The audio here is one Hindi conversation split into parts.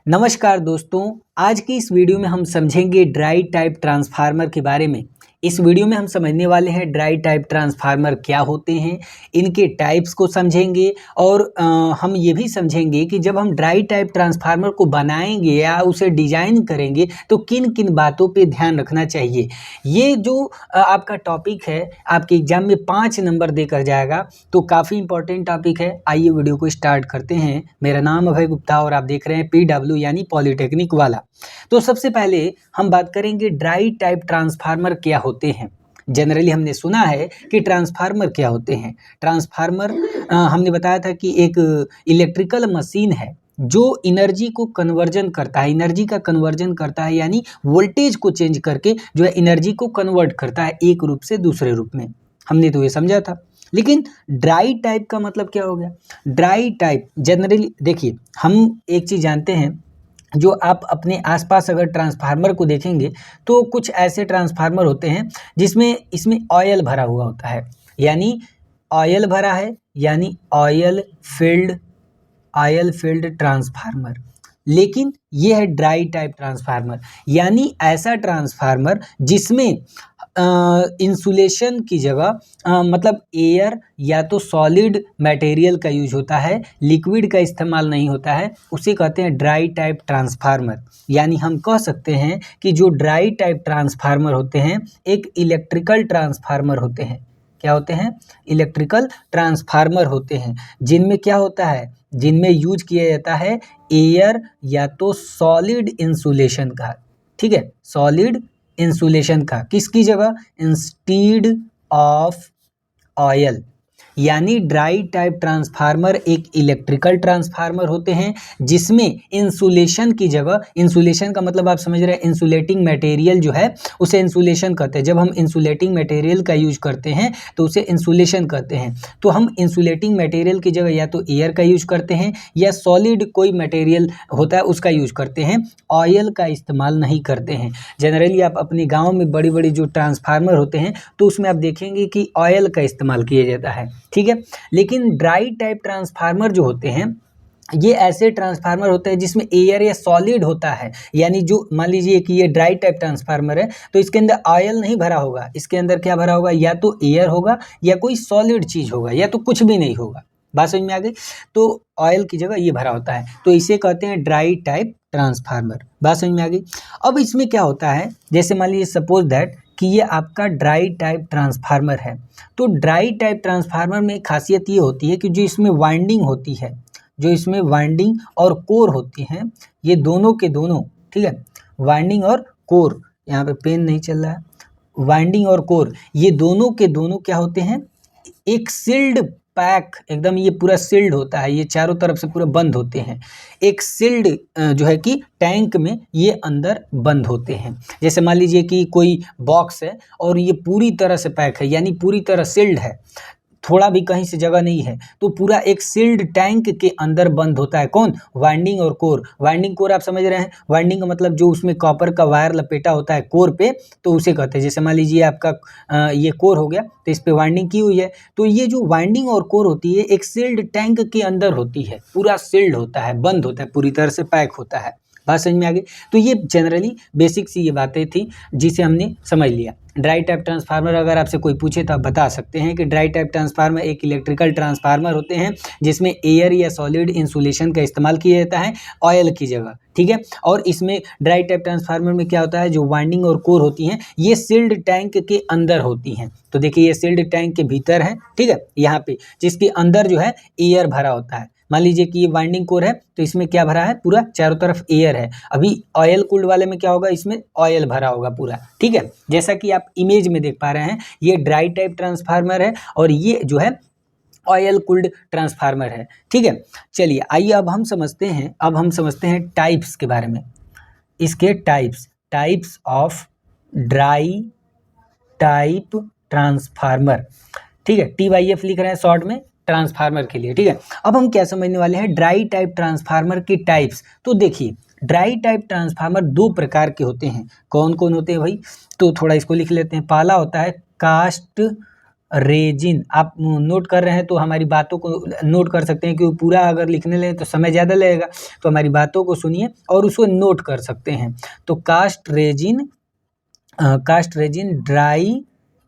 नमस्कार दोस्तों, आज की इस वीडियो में हम समझेंगे ड्राई टाइप ट्रांसफार्मर के बारे में। इस वीडियो में हम समझने वाले हैं ड्राई टाइप ट्रांसफार्मर क्या होते हैं, इनके टाइप्स को समझेंगे और हम ये भी समझेंगे कि जब हम ड्राई टाइप ट्रांसफार्मर को बनाएंगे या उसे डिजाइन करेंगे तो किन किन बातों पे ध्यान रखना चाहिए। ये जो आपका टॉपिक है आपके एग्जाम में 5 नंबर देकर जाएगा, तो काफ़ी इंपॉर्टेंट टॉपिक है। आइए वीडियो को स्टार्ट करते हैं। मेरा नाम अभय गुप्ता और आप देख रहे हैं PW यानी पॉलिटेक्निक वाला। तो सबसे पहले हम बात करेंगे ड्राई टाइप ट्रांसफार्मर क्या होते हैं। जनरली हमने सुना है कि ट्रांसफार्मर क्या होते हैं। ट्रांसफार्मर हमने बताया था कि एक इलेक्ट्रिकल मशीन है जो एनर्जी को कन्वर्जन करता है, एनर्जी का कन्वर्जन करता है, यानी वोल्टेज को चेंज करके जो है एनर्जी को कन्वर्ट करता है एक रूप से दूसरे रूप में। हमने तो ये समझा था। लेकिन ड्राई टाइप का मतलब क्या हो गया? ड्राई टाइप जनरली देखिए, हम एक चीज़ जानते हैं, जो आप अपने आसपास अगर ट्रांसफार्मर को देखेंगे तो कुछ ऐसे ट्रांसफार्मर होते हैं जिसमें इसमें ऑयल भरा हुआ होता है, यानी ऑयल भरा है, यानी ऑयल फील्ड ट्रांसफार्मर। लेकिन ये है ड्राई टाइप ट्रांसफार्मर, यानी ऐसा ट्रांसफार्मर जिसमें इंसुलेशन की जगह मतलब एयर या तो सॉलिड मटेरियल का यूज होता है, लिक्विड का इस्तेमाल नहीं होता है, उसे कहते हैं ड्राई टाइप ट्रांसफार्मर। यानी हम कह सकते हैं कि जो ड्राई टाइप ट्रांसफार्मर होते हैं एक इलेक्ट्रिकल ट्रांसफार्मर होते हैं। क्या होते हैं? इलेक्ट्रिकल ट्रांसफार्मर होते हैं, जिनमें क्या होता है, जिनमें यूज किया जाता है एयर या तो सॉलिड इंसुलेशन का। ठीक है, सॉलिड इंसुलेशन का किसकी जगह? Instead of oil. यानी ड्राई टाइप ट्रांसफार्मर एक इलेक्ट्रिकल ट्रांसफार्मर होते हैं जिसमें इंसुलेशन की जगह, इंसुलेशन का मतलब आप समझ रहे हैं, इंसुलेटिंग मटेरियल जो है उसे इंसुलेशन कहते हैं। जब हम इंसुलेटिंग मटेरियल का यूज करते हैं तो उसे इंसुलेशन कहते हैं। तो हम इंसुलेटिंग मटेरियल की जगह या तो एयर का यूज करते हैं या सॉलिड कोई मटेरियल होता है उसका यूज करते हैं, ऑयल का इस्तेमाल नहीं करते हैं। जनरली आप अपने गाँव में बड़ी बड़ी जो ट्रांसफार्मर होते हैं तो उसमें आप देखेंगे कि ऑयल का इस्तेमाल किया जाता है। ठीक है, लेकिन ड्राई टाइप ट्रांसफार्मर जो होते हैं ये ऐसे ट्रांसफार्मर होते हैं जिसमें एयर या सॉलिड होता है। यानी जो मान लीजिए कि ये ड्राई टाइप ट्रांसफार्मर है तो इसके अंदर ऑयल नहीं भरा होगा, इसके अंदर क्या भरा होगा? या तो एयर होगा या कोई सॉलिड चीज होगा या तो कुछ भी नहीं होगा। बात समझ में आ गई? तो ऑयल की जगह ये भरा होता है, तो इसे कहते हैं ड्राई टाइप ट्रांसफार्मर। बात समझ में आ गई? अब इसमें क्या होता है, जैसे मान लीजिए सपोज दैट कि ये आपका ड्राई टाइप ट्रांसफार्मर है। तो ड्राई टाइप ट्रांसफार्मर में खासियत ये होती है कि जो इसमें वाइंडिंग होती है, जो इसमें वाइंडिंग और कोर होती हैं, ये दोनों के दोनों, ठीक है, वाइंडिंग और कोर, यहाँ पे पेन नहीं चल रहा है, वाइंडिंग और कोर ये दोनों के दोनों क्या होते हैं? एक सील्ड पैक, एकदम ये पूरा सील्ड होता है, ये चारों तरफ से पूरा बंद होते हैं। एक सील्ड जो है कि टैंक में ये अंदर बंद होते हैं। जैसे मान लीजिए कि कोई बॉक्स है और ये पूरी तरह से पैक है, यानी पूरी तरह सील्ड है, थोड़ा भी कहीं से जगह नहीं है, तो पूरा एक सील्ड टैंक के अंदर बंद होता है। कौन? वाइंडिंग और कोर। वाइंडिंग कोर आप समझ रहे हैं, वाइंडिंग का मतलब जो उसमें कॉपर का वायर लपेटा होता है कोर पे, तो उसे कहते हैं। जैसे मान लीजिए आपका ये कोर हो गया तो इस पे वाइंडिंग की हुई है, तो ये जो वाइंडिंग और कोर होती है एक सील्ड टैंक के अंदर होती है, पूरा सील्ड होता है, बंद होता है, पूरी तरह से पैक होता है। बात समझ में आ गई? तो ये जनरली बेसिक सी ये बातें थी जिसे हमने समझ लिया। ड्राई टाइप ट्रांसफार्मर अगर आपसे कोई पूछे तो आप बता सकते हैं कि ड्राई टाइप ट्रांसफार्मर एक इलेक्ट्रिकल ट्रांसफार्मर होते हैं जिसमें एयर या सॉलिड इंसुलेशन का इस्तेमाल किया जाता है ऑयल की जगह। ठीक है, और इसमें ड्राई टाइप ट्रांसफार्मर में क्या होता है, जो वाइंडिंग और कोर होती हैं ये सील्ड टैंक के अंदर होती हैं। तो देखिए ये सील्ड टैंक के भीतर है, ठीक है, यहाँ पे जिसके अंदर जो है एयर भरा होता है। मान लीजिए कि ये वाइंडिंग कोर है तो इसमें क्या भरा है? पूरा चारों तरफ एयर है। अभी ऑयल कूल्ड वाले में क्या होगा? इसमें ऑयल भरा होगा पूरा। ठीक है, जैसा कि आप इमेज में देख पा रहे हैं ये ड्राई टाइप ट्रांसफार्मर है और ये जो है ऑयल कूल्ड ट्रांसफार्मर है। ठीक है, चलिए आइए अब हम समझते हैं टाइप्स के बारे में। इसके types of dry type transformer. ठीक है, TYF लिख रहे हैं शॉर्ट में ट्रांसफार्मर के लिए। ठीक है, अब हम क्या समझने वाले हैं, ड्राई टाइप ट्रांसफार्मर की टाइप्स। तो देखिए ड्राई टाइप ट्रांसफार्मर 2 प्रकार के होते हैं। कौन कौन होते हैं भाई? तो थोड़ा इसको लिख लेते हैं। पहला होता है कास्ट रेजिन, आप नोट कर रहे हैं तो हमारी बातों को नोट कर सकते हैं, क्योंकि पूरा अगर लिखने लगे तो समय ज़्यादा लगेगा, तो हमारी बातों को सुनिए और उसको नोट कर सकते हैं। तो cast resin dry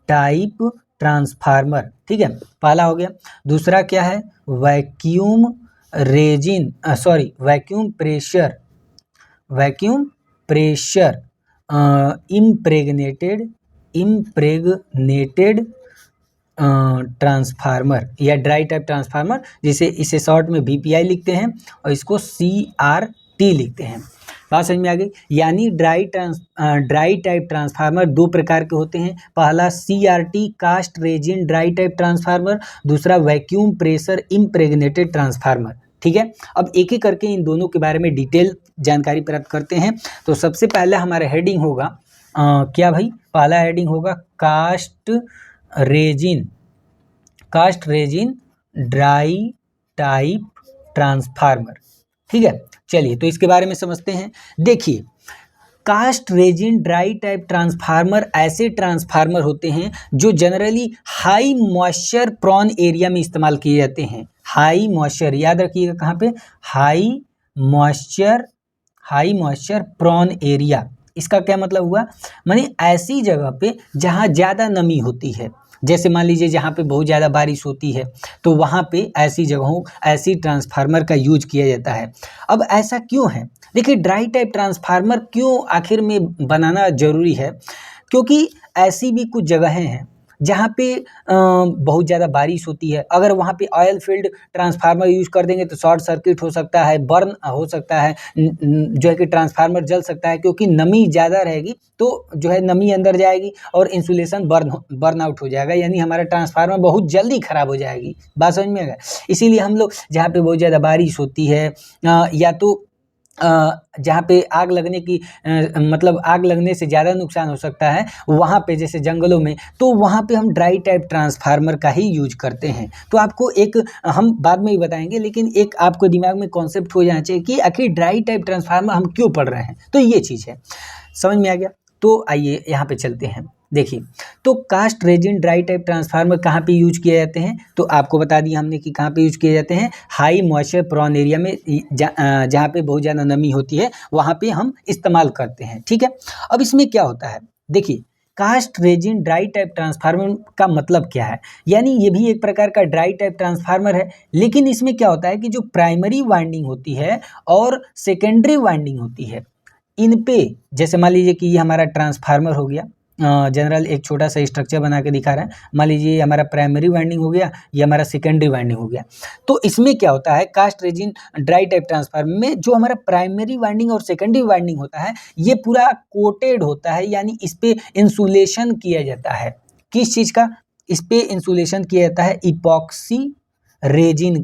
type transformer, ठीक है, पहला हो गया। दूसरा क्या है, वैक्यूम प्रेशर इम्प्रेगनेटेड ट्रांसफार्मर या ड्राई टाइप ट्रांसफार्मर, जिसे इसे शॉर्ट में VPI लिखते हैं और इसको CRT लिखते हैं। बात समझ में आ गई। यानी ड्राई टाइप ट्रांसफार्मर दो प्रकार के होते हैं, पहला CRT cast resin dry type transformer, दूसरा वैक्यूम प्रेशर इम्प्रेगनेटेड ट्रांसफार्मर, ठीक है। अब एक एक करके इन दोनों के बारे में डिटेल जानकारी प्राप्त करते हैं। तो सबसे पहले हमारा हेडिंग होगा क्या भाई, पहला हेडिंग होगा cast resin dry type transformer, ठीक है। चलिए तो इसके बारे में समझते हैं। देखिए, cast resin dry type transformer ऐसे ट्रांसफार्मर होते हैं जो generally high moisture prone area में इस्तेमाल किए जाते हैं। हाई मॉइस्चर, याद रखिएगा कहाँ पे, हाई मॉइस्चर प्रॉन एरिया। इसका क्या मतलब हुआ, माने ऐसी जगह पे जहाँ ज़्यादा नमी होती है, जैसे मान लीजिए जहाँ पे बहुत ज़्यादा बारिश होती है, तो वहाँ पे ऐसी जगहों ऐसी ट्रांसफार्मर का यूज किया जाता है। अब ऐसा क्यों है, देखिए ड्राई टाइप ट्रांसफार्मर क्यों आखिर में बनाना ज़रूरी है, क्योंकि ऐसी भी कुछ जगहें हैं जहाँ पे बहुत ज़्यादा बारिश होती है। अगर वहाँ पे ऑयल फील्ड ट्रांसफार्मर यूज कर देंगे तो शॉर्ट सर्किट हो सकता है, बर्न हो सकता है, जो है कि ट्रांसफार्मर जल सकता है, क्योंकि नमी ज़्यादा रहेगी तो जो है नमी अंदर जाएगी और इंसुलेशन बर्न आउट हो जाएगा, यानी हमारा ट्रांसफार्मर बहुत जल्दी खराब हो जाएगी। बात समझ में आएगा। इसीलिए हम लोग जहाँ पे बहुत ज़्यादा बारिश होती है या तो जहाँ पे आग लगने की मतलब आग लगने से ज़्यादा नुकसान हो सकता है, वहाँ पे जैसे जंगलों में, तो वहाँ पे हम ड्राई टाइप ट्रांसफार्मर का ही यूज करते हैं। तो आपको एक, हम बाद में ही बताएंगे, लेकिन एक आपको दिमाग में कॉन्सेप्ट हो जाना चाहिए कि आखिर ड्राई टाइप ट्रांसफार्मर हम क्यों पढ़ रहे हैं। तो ये चीज़ है, समझ में आ गया। तो आइए यहाँ पे चलते हैं। देखिए, तो cast resin dry type transformer कहाँ पे यूज किए जाते हैं, तो आपको बता दिया हमने कि कहाँ पे यूज किए जाते हैं, हाई मॉइस्चर प्रॉन एरिया में, जहाँ पे बहुत ज़्यादा नमी होती है वहाँ पे हम इस्तेमाल करते हैं, ठीक है। अब इसमें क्या होता है, देखिए cast resin dry type transformer का मतलब क्या है, यानी ये भी एक प्रकार का ड्राई टाइप ट्रांसफार्मर है, लेकिन इसमें क्या होता है कि जो प्राइमरी वाइंडिंग होती है और सेकेंडरी वाइंडिंग होती है, इन पे, जैसे मान लीजिए कि ये हमारा ट्रांसफार्मर हो गया, जनरल एक छोटा सा स्ट्रक्चर बना के दिखा रहा है। मान लीजिए हमारा प्राइमरी वाइंडिंग हो गया, ये हमारा सेकेंडरी वाइंडिंग हो गया। तो इसमें क्या होता है, cast resin dry type transformer में जो हमारा प्राइमरी वाइंडिंग और सेकेंडरी वाइंडिंग होता है, ये पूरा कोटेड होता है, यानी इस पे इंसुलेशन किया जाता है। किस चीज़ का, इस पे इंसुलेशन किया जाता है, इपॉक्सी रेजिन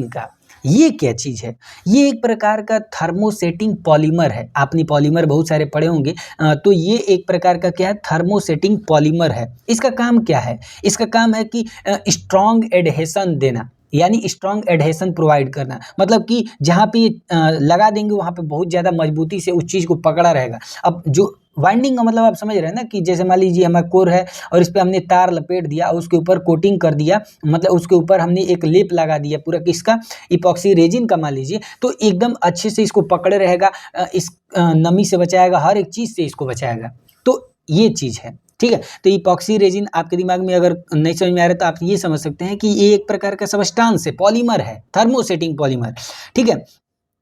का। ये क्या चीज़ है, ये एक प्रकार का थर्मोसेटिंग पॉलीमर है। आपने पॉलीमर बहुत सारे पढ़े होंगे, तो ये एक प्रकार का क्या है, थर्मोसेटिंग पॉलीमर है। इसका काम क्या है, इसका काम है कि स्ट्रॉन्ग एडहेशन देना, यानी स्ट्रॉन्ग एडहेशन प्रोवाइड करना, मतलब कि जहाँ पे लगा देंगे वहाँ पे बहुत ज़्यादा मजबूती से उस चीज़ को पकड़ा रहेगा। अब जो वाइंडिंग का मतलब आप समझ रहे हैं ना, कि जैसे मान लीजिए हमारा कोर है और इस पे हमने तार लपेट दिया, उसके ऊपर कोटिंग कर दिया, मतलब उसके ऊपर हमने एक लेप लगा दिया पूरा, किसका, इपॉक्सी रेजिन का मान लीजिए, तो एकदम अच्छे से इसको पकड़े रहेगा, इस नमी से बचाएगा, हर एक चीज़ से इसको बचाएगा। तो ये चीज़ है, ठीक है। तो इपॉक्सी रेजिन आपके दिमाग में अगर नहीं समझ में आ रहा है तो आप ये समझ सकते हैं कि ये एक प्रकार का सबस्टांस है, पॉलीमर है, थर्मोसेटिंग पॉलीमर, ठीक है।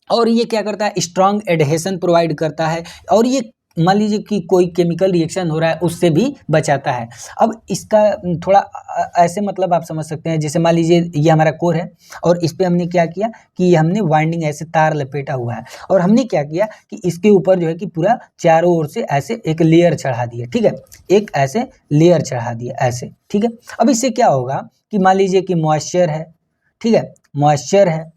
और ये क्या करता है, स्ट्रॉन्ग एडहेशन प्रोवाइड करता है, और ये मान लीजिए कि कोई केमिकल रिएक्शन हो रहा है उससे भी बचाता है। अब इसका थोड़ा ऐसे मतलब आप समझ सकते हैं, जैसे मान लीजिए ये हमारा कोर है और इस पे हमने क्या किया कि हमने वाइंडिंग ऐसे तार लपेटा हुआ है, और हमने क्या किया कि इसके ऊपर जो है कि पूरा चारों ओर से ऐसे एक लेयर चढ़ा दिया, ठीक है, एक ऐसे लेयर चढ़ा दिया ऐसे, ठीक है। अब इससे क्या होगा कि मान लीजिए कि मॉइस्चर है, ठीक है, मॉइस्चर है,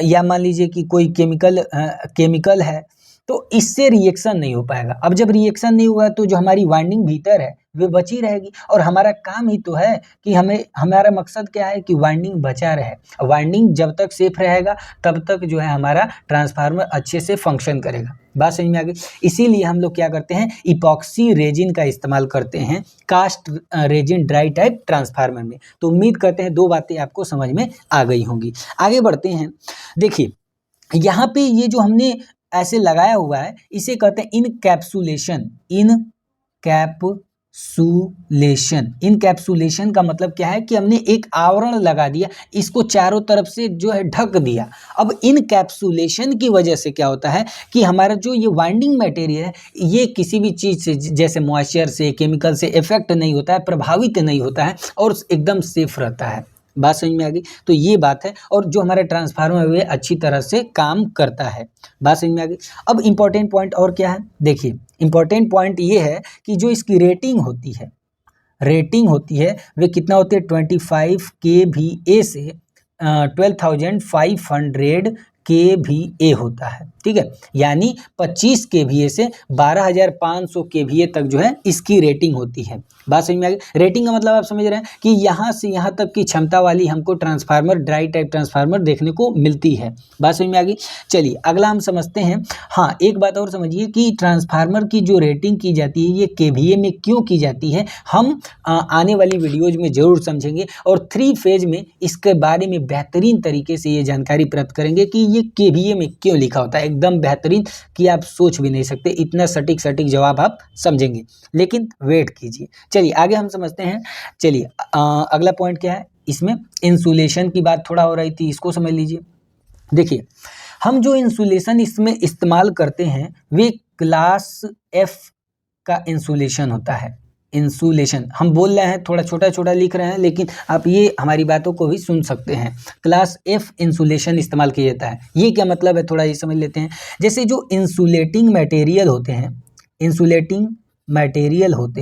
या मान लीजिए कि कोई केमिकल है, तो इससे रिएक्शन नहीं हो पाएगा। अब जब रिएक्शन नहीं होगा तो जो हमारी वाइंडिंग भीतर है वो बची रहेगी, और हमारा काम ही तो है कि हमारा मकसद क्या है कि वाइंडिंग बचा रहे। वाइंडिंग जब तक सेफ रहेगा तब तक जो है हमारा ट्रांसफार्मर अच्छे से फंक्शन करेगा। बात समझ में आ गई। इसीलिए हम लोग क्या करते हैं, इपॉक्सी रेजिन का इस्तेमाल करते हैं cast resin dry type transformer में। तो उम्मीद करते हैं 2 बातें आपको समझ में आ गई होंगी। आगे बढ़ते हैं। देखिए यहाँ पे ये जो हमने ऐसे लगाया हुआ है इसे कहते हैं इनकैप्सुलेशन। इनकैप्सुलेशन का मतलब क्या है कि हमने एक आवरण लगा दिया, इसको चारों तरफ से जो है ढक दिया। अब इनकैप्सुलेशन की वजह से क्या होता है कि हमारा जो ये वाइंडिंग मटेरियल है ये किसी भी चीज़ से जैसे मॉइस्चर से, केमिकल से इफेक्ट नहीं होता है, प्रभावित नहीं होता है और एकदम सेफ रहता है। बात समझ में आ गई। तो ये बात है, और जो हमारा ट्रांसफार्मर है वे अच्छी तरह से काम करता है। बात समझ में आ गई। अब इम्पोर्टेंट पॉइंट और क्या है, देखिए इम्पोर्टेंट पॉइंट ये है कि जो इसकी रेटिंग होती है वे कितना होते हैं 25 kVA से 12,500 kVA होता है, ठीक है। यानी 25 kVA से 12,500 kVA तक जो है इसकी रेटिंग होती है। बात समझ में आ गई। रेटिंग का मतलब आप समझ रहे हैं कि यहाँ से यहाँ तक की क्षमता वाली हमको ट्रांसफार्मर, ड्राई टाइप ट्रांसफार्मर देखने को मिलती है। बात समझ में आ गई। चलिए अगला हम समझते हैं। हाँ, एक बात और समझिए कि ट्रांसफार्मर की जो रेटिंग की जाती है ये केवीए में क्यों की जाती है, हम आने वाली वीडियोज में जरूर समझेंगे और 3 फेज में इसके बारे में बेहतरीन तरीके से ये जानकारी प्राप्त करेंगे कि ये केवीए में क्यों लिखा होता है। एकदम बेहतरीन कि आप सोच भी नहीं सकते, इतना सटीक जवाब आप समझेंगे, लेकिन वेट कीजिए। चलिए आगे हम समझते हैं। चलिए अगला पॉइंट क्या है, इसमें इंसुलेशन की बात थोड़ा हो रही थी, इसको समझ लीजिए। देखिए हम जो इंसुलेशन इसमें इस्तेमाल करते हैं वे क्लास एफ का इंसुलेशन होता है। इंसुलेशन हम बोल रहे हैं, थोड़ा छोटा छोटा लिख रहे हैं, लेकिन आप ये हमारी बातों को भी सुन सकते हैं। क्लास एफ इंसुलेशन इस्तेमाल किया जाता है। ये क्या मतलब है, थोड़ा ये समझ लेते हैं। जैसे जो इंसुलेटिंग मटेरियल होते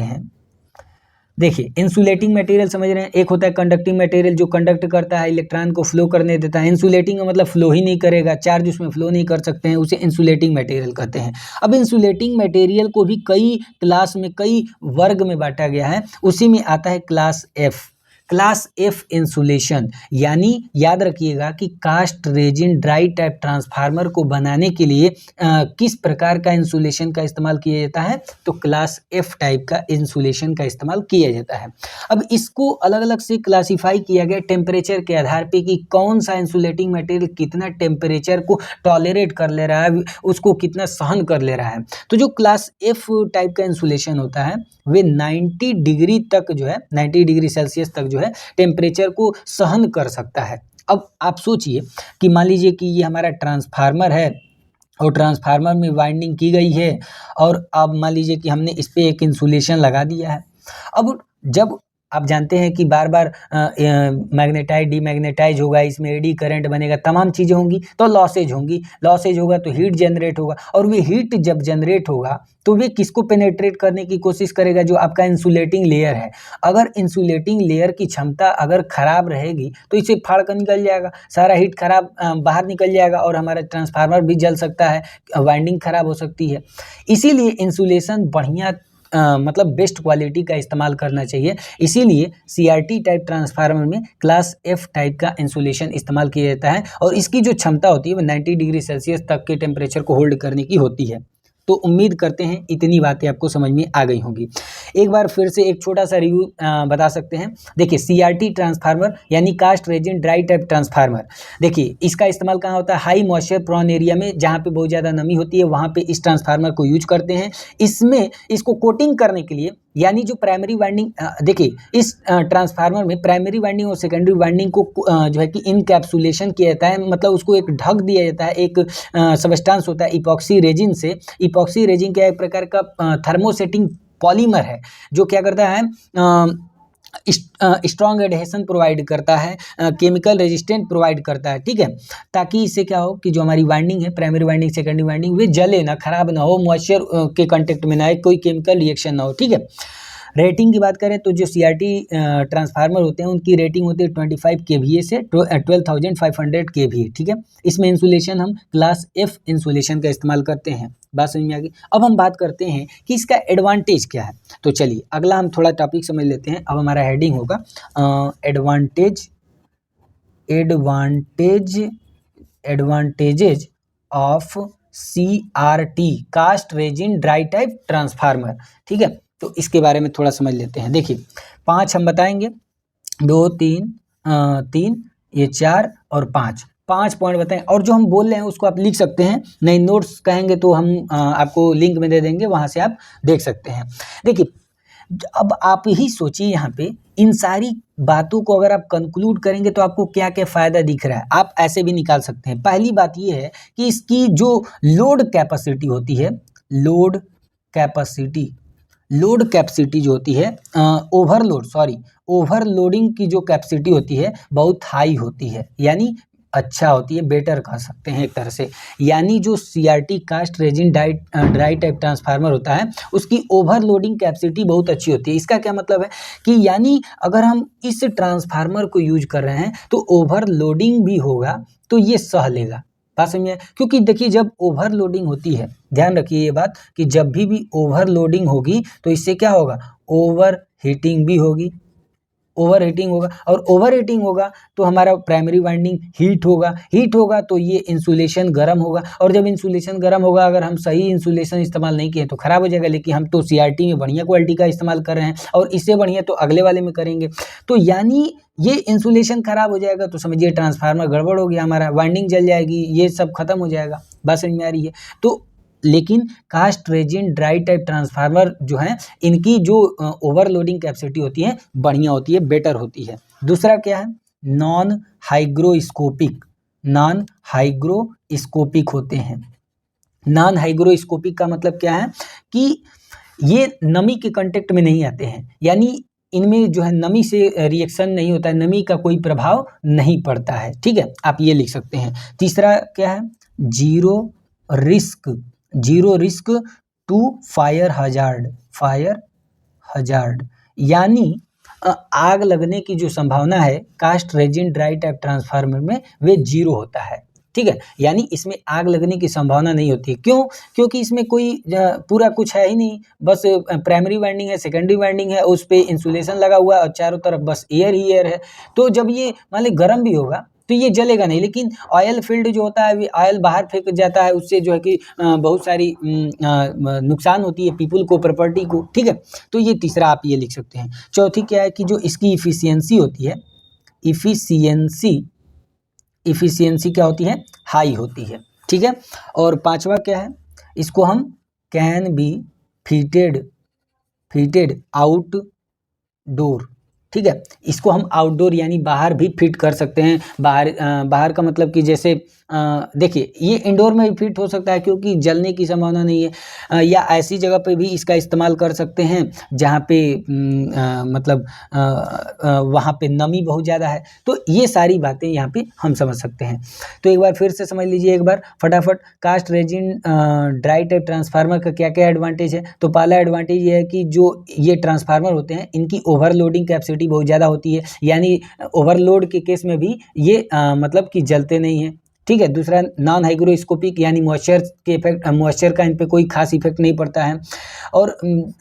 हैं, देखिए इंसुलेटिंग मटेरियल समझ रहे हैं। एक होता है कंडक्टिंग मटेरियल जो कंडक्ट करता है, इलेक्ट्रॉन को फ्लो करने देता है। इंसुलेटिंग का मतलब फ्लो ही नहीं करेगा, चार्ज उसमें फ्लो नहीं कर सकते हैं, उसे इंसुलेटिंग मटेरियल कहते हैं। अब इंसुलेटिंग मटेरियल को भी कई क्लास में, कई वर्ग में बांटा गया है, उसी में आता है क्लास एफ इंसुलेशन। यानी याद रखिएगा कि cast resin dry type transformer को बनाने के लिए किस प्रकार का इंसुलेशन का इस्तेमाल किया जाता है, तो क्लास एफ टाइप का इंसुलेशन का इस्तेमाल किया जाता है। अब इसको अलग अलग से क्लासीफाई किया गया टेम्परेचर के आधार पे कि कौन सा इंसुलेटिंग मटेरियल कितना टेम्परेचर को टॉलरेट कर ले रहा है, उसको कितना सहन कर ले रहा है। तो जो क्लास एफ टाइप का इंसुलेशन होता है वे 90 डिग्री तक जो है, 90 डिग्री सेल्सियस तक जो है टेम्परेचर को सहन कर सकता है। अब आप सोचिए कि मान लीजिए कि ये हमारा ट्रांसफार्मर है और ट्रांसफार्मर में वाइंडिंग की गई है और अब मान लीजिए कि हमने इस पे एक इंसुलेशन लगा दिया है। अब जब आप जानते हैं कि बार बार मैग्नेटाइज डीमैग्नेटाइज होगा, इसमें एडी करंट बनेगा, तमाम चीज़ें होंगी, तो लॉसेज होगा तो हीट जनरेट होगा, और वे हीट जब जनरेट होगा तो वे किसको पेनेट्रेट करने की कोशिश करेगा, जो आपका इंसुलेटिंग लेयर है। अगर इंसुलेटिंग लेयर की क्षमता अगर खराब रहेगी तो इसे फाड़ कर निकल जाएगा, सारा हीट खराब बाहर निकल जाएगा और हमारा ट्रांसफार्मर भी जल सकता है, वाइंडिंग खराब हो सकती है। इसीलिए इंसुलेशन बढ़िया मतलब बेस्ट क्वालिटी का इस्तेमाल करना चाहिए। इसीलिए सीआरटी टाइप ट्रांसफार्मर में क्लास एफ टाइप का इंसुलेशन इस्तेमाल किया जाता है और इसकी जो क्षमता होती है वो 90 डिग्री सेल्सियस तक के टेम्परेचर को होल्ड करने की होती है। तो उम्मीद करते हैं इतनी बातें आपको समझ में आ गई होंगी। एक बार फिर से एक छोटा सा रिव्यू बता सकते हैं। देखिए सीआरटी ट्रांसफार्मर यानी cast resin dry type transformer, देखिए इसका इस्तेमाल कहाँ होता है, हाई मॉइस्चर प्रोन एरिया में, जहाँ पे बहुत ज़्यादा नमी होती है वहाँ पे इस ट्रांसफार्मर को यूज करते हैं। इसमें इसको कोटिंग करने के लिए, यानी जो प्राइमरी वाइंडिंग, देखिए इस ट्रांसफार्मर में प्राइमरी वाइंडिंग और सेकेंडरी वाइंडिंग को जो है कि इनकैप्सुलेशन किया जाता है, मतलब उसको एक ढक दिया जाता है, एक सबस्टेंस होता है इपॉक्सी रेजिन से। इपॉक्सी रेजिन क्या एक प्रकार का थर्मोसेटिंग पॉलीमर है जो क्या करता है, स्ट्रॉन्ग एडहेशन प्रोवाइड करता है, केमिकल रेजिस्टेंट प्रोवाइड करता है, ठीक है, ताकि इससे क्या हो कि जो हमारी वाइंडिंग है, प्राइमरी वाइंडिंग सेकेंडरी वाइंडिंग, वे जले ना, खराब ना हो, मॉइस्चर के कांटेक्ट में ना आए, कोई केमिकल रिएक्शन ना हो, ठीक है। रेटिंग की बात करें तो जो सीआरटी ट्रांसफार्मर होते हैं उनकी रेटिंग होती है 25 kVA से 12,500 kVA, ठीक है। इसमें इंसुलेशन हम क्लास एफ इंसुलेशन का इस्तेमाल करते हैं। बात समझ में आ गई। अब हम बात करते हैं कि इसका एडवांटेज क्या है। तो चलिए अगला हम थोड़ा टॉपिक समझ लेते हैं। अब हमारा हेडिंग होगा advantages of CRT, cast resin dry type transformer. ठीक है, तो इसके बारे में थोड़ा समझ लेते हैं। देखिए 5 हम बताएंगे, 2 3 3, ये 4 और 5 पॉइंट बताएं, और जो हम बोल रहे हैं उसको आप लिख सकते हैं, नहीं नोट्स कहेंगे तो हम आपको लिंक में दे देंगे, वहाँ से आप देख सकते हैं। देखिए अब आप ही सोचिए, यहाँ पे इन सारी बातों को अगर आप कंक्लूड करेंगे तो आपको क्या क्या फ़ायदा दिख रहा है, आप ऐसे भी निकाल सकते हैं। पहली बात ये है कि इसकी जो लोड कैपेसिटी होती है, लोड कैपेसिटी जो होती है, ओवरलोडिंग की जो कैपेसिटी होती है बहुत हाई होती है, यानी अच्छा होती है, बेटर कह सकते हैं एक तरह से। यानी जो CRT, cast resin dry type transformer होता है, उसकी ओवरलोडिंग कैपेसिटी बहुत अच्छी होती है। इसका क्या मतलब है कि यानी अगर हम इस ट्रांसफार्मर को यूज कर रहे हैं तो ओवरलोडिंग भी होगा तो ये सह लेगा। बात समझिए, क्योंकि देखिए जब ओवरलोडिंग होती है, ध्यान रखिए ये बात कि जब भी ओवरलोडिंग होगी तो इससे क्या होगा, ओवर हीटिंग भी होगी, ओवर हीटिंग होगा, और ओवर हीटिंग होगा तो हमारा प्राइमरी वाइंडिंग हीट होगा तो ये इंसुलेशन गर्म होगा, और जब इंसुलेशन गर्म होगा, अगर हम सही इंसुलेशन इस्तेमाल नहीं किए तो ख़राब हो जाएगा। लेकिन हम तो CRT में बढ़िया क्वालिटी का इस्तेमाल कर रहे हैं, और इससे बढ़िया तो अगले वाले में करेंगे, तो यानी ये इंसुलेशन ख़राब हो जाएगा तो समझिए ट्रांसफार्मर गड़बड़ हो गया, हमारा वाइंडिंग जल जाएगी, ये सब खत्म हो जाएगा। बात समझ में आ रही है? तो लेकिन cast resin dry type transformer जो हैं, इनकी जो ओवरलोडिंग कैपेसिटी होती है बढ़िया होती है, बेटर होती है। दूसरा क्या है, नॉन हाइग्रोस्कोपिक होते हैं। नॉन हाइग्रोस्कोपिक का मतलब क्या है कि ये नमी के कांटेक्ट में नहीं आते हैं, यानी इनमें जो है नमी से रिएक्शन नहीं होता है, नमी का कोई प्रभाव नहीं पड़ता है। ठीक है, आप ये लिख सकते हैं। तीसरा क्या है, zero risk to fire hazard, यानी आग लगने की जो संभावना है cast resin dry type transformer में वे 0 होता है। ठीक है, यानी इसमें आग लगने की संभावना नहीं होती है। क्यों? क्योंकि इसमें कोई पूरा कुछ है ही नहीं, बस प्राइमरी वाइंडिंग है, सेकेंडरी वाइंडिंग है, उस पर इंसुलेशन लगा हुआ है और चारों तरफ बस एयर ही एयर है। तो जब ये मान ली गर्म भी होगा तो ये जलेगा नहीं, लेकिन ऑयल फील्ड जो होता है, ऑयल बाहर फेंक जाता है, उससे जो है कि बहुत सारी नुकसान होती है पीपल को, प्रॉपर्टी को। ठीक है, तो ये तीसरा आप ये लिख सकते हैं। चौथी क्या है कि जो इसकी इफिशियंसी होती है, इफिशियंसी क्या होती है, हाई होती है। ठीक है, और पांचवा क्या है, इसको हम कैन बी फिटेड आउटडोर। ठीक है, इसको हम आउटडोर यानी बाहर भी फिट कर सकते हैं। बाहर का मतलब कि जैसे देखिए ये इंडोर में भी फिट हो सकता है क्योंकि जलने की संभावना नहीं है, या ऐसी जगह पे भी इसका इस्तेमाल कर सकते हैं जहाँ पे मतलब वहाँ पे नमी बहुत ज़्यादा है। तो ये सारी बातें यहाँ पे हम समझ सकते हैं। तो एक बार फिर से समझ लीजिए, एक बार फटाफट, cast resin dry type transformer का क्या क्या एडवांटेज है। तो पहला एडवांटेज ये है कि जो ये ट्रांसफार्मर होते हैं इनकी ओवरलोडिंग कैपेसिटी बहुत ज़्यादा होती है, यानी ओवरलोड के केस में भी ये मतलब कि जलते नहीं हैं। ठीक है, दूसरा नॉन हाइग्रोस्कोपिक, यानी मॉइस्चर का इन पे कोई खास इफेक्ट नहीं पड़ता है, और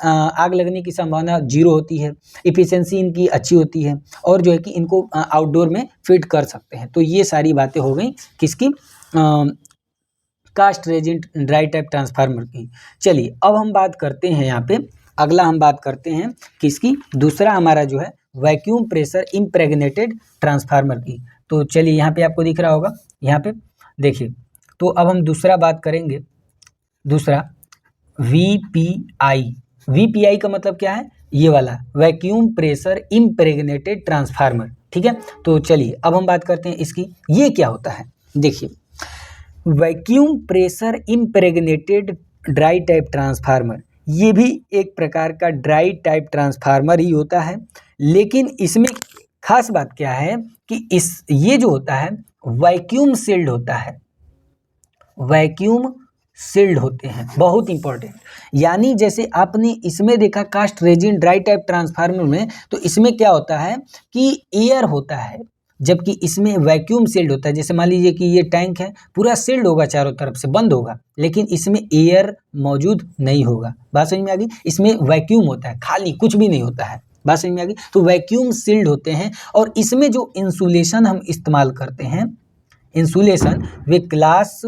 आग लगने की संभावना 0 होती है। इफिशियंसी इनकी अच्छी होती है, और जो है कि इनको आउटडोर में फिट कर सकते हैं। तो ये सारी बातें हो गई किसकी, cast resin dry type transformer की। चलिए अब हम बात करते हैं, यहाँ पे अगला हम बात करते हैं किसकी, दूसरा हमारा जो है वैक्यूम प्रेशर इम्प्रेग्नेटेड ट्रांसफार्मर की। तो चलिए यहाँ पे आपको दिख रहा होगा, यहाँ पे देखिए। तो अब हम दूसरा बात करेंगे, दूसरा VPI का मतलब क्या है, ये वाला वैक्यूम प्रेशर इम्प्रेग्नेटेड ट्रांसफार्मर। ठीक है, तो चलिए अब हम बात करते हैं इसकी, ये क्या होता है। देखिए vacuum pressure impregnated dry type transformer, ये भी एक प्रकार का ड्राई टाइप ट्रांसफार्मर ही होता है, लेकिन इसमें खास बात क्या है कि ये जो होता है वैक्यूम सील्ड होता है, वैक्यूम सील्ड होते हैं, बहुत इंपॉर्टेंट। यानी जैसे आपने इसमें देखा cast resin dry type transformer में, तो इसमें क्या होता है कि एयर होता है, जबकि इसमें वैक्यूम सील्ड होता है। जैसे मान लीजिए कि ये टैंक है, पूरा सील्ड होगा, चारों तरफ से बंद होगा, लेकिन इसमें एयर मौजूद नहीं होगा। बात समझ में आ गई, इसमें वैक्यूम होता है, खाली कुछ भी नहीं होता है। बात समझ में आ गई, तो वैक्यूम सील्ड होते हैं। और इसमें जो इंसुलेशन हम इस्तेमाल करते हैं, इंसुलेशन वे क्लास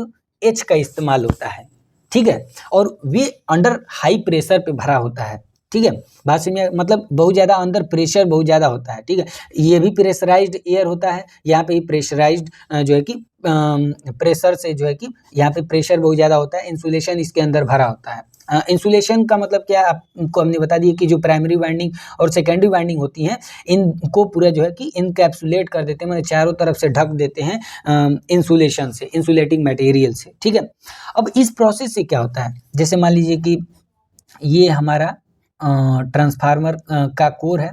एच का इस्तेमाल होता है, ठीक है, और वे अंडर हाई प्रेशर पे भरा होता है, ठीक है। बात समझ मतलब बहुत ज़्यादा अंदर प्रेशर बहुत ज़्यादा होता है, ठीक है। ये भी प्रेशराइज्ड एयर होता है, यहाँ पे प्रेशराइज्ड जो है कि प्रेशर से जो है कि यहाँ पे प्रेशर बहुत ज़्यादा होता है, इंसुलेशन इसके अंदर भरा होता है। इंसुलेशन का मतलब क्या है आपको हमने बता दिया कि जो प्राइमरी वाइंडिंग और सेकेंडरी वाइंडिंग होती हैं इनको पूरा जो है कि इनकैप्सुलेट कर देते हैं, मतलब चारों तरफ से ढक देते हैं इंसुलेशन से, इंसुलेटिंग मटेरियल से, ठीक है। अब इस प्रोसेस से क्या होता है, जैसे मान लीजिए कि ये हमारा ट्रांसफार्मर का कोर है,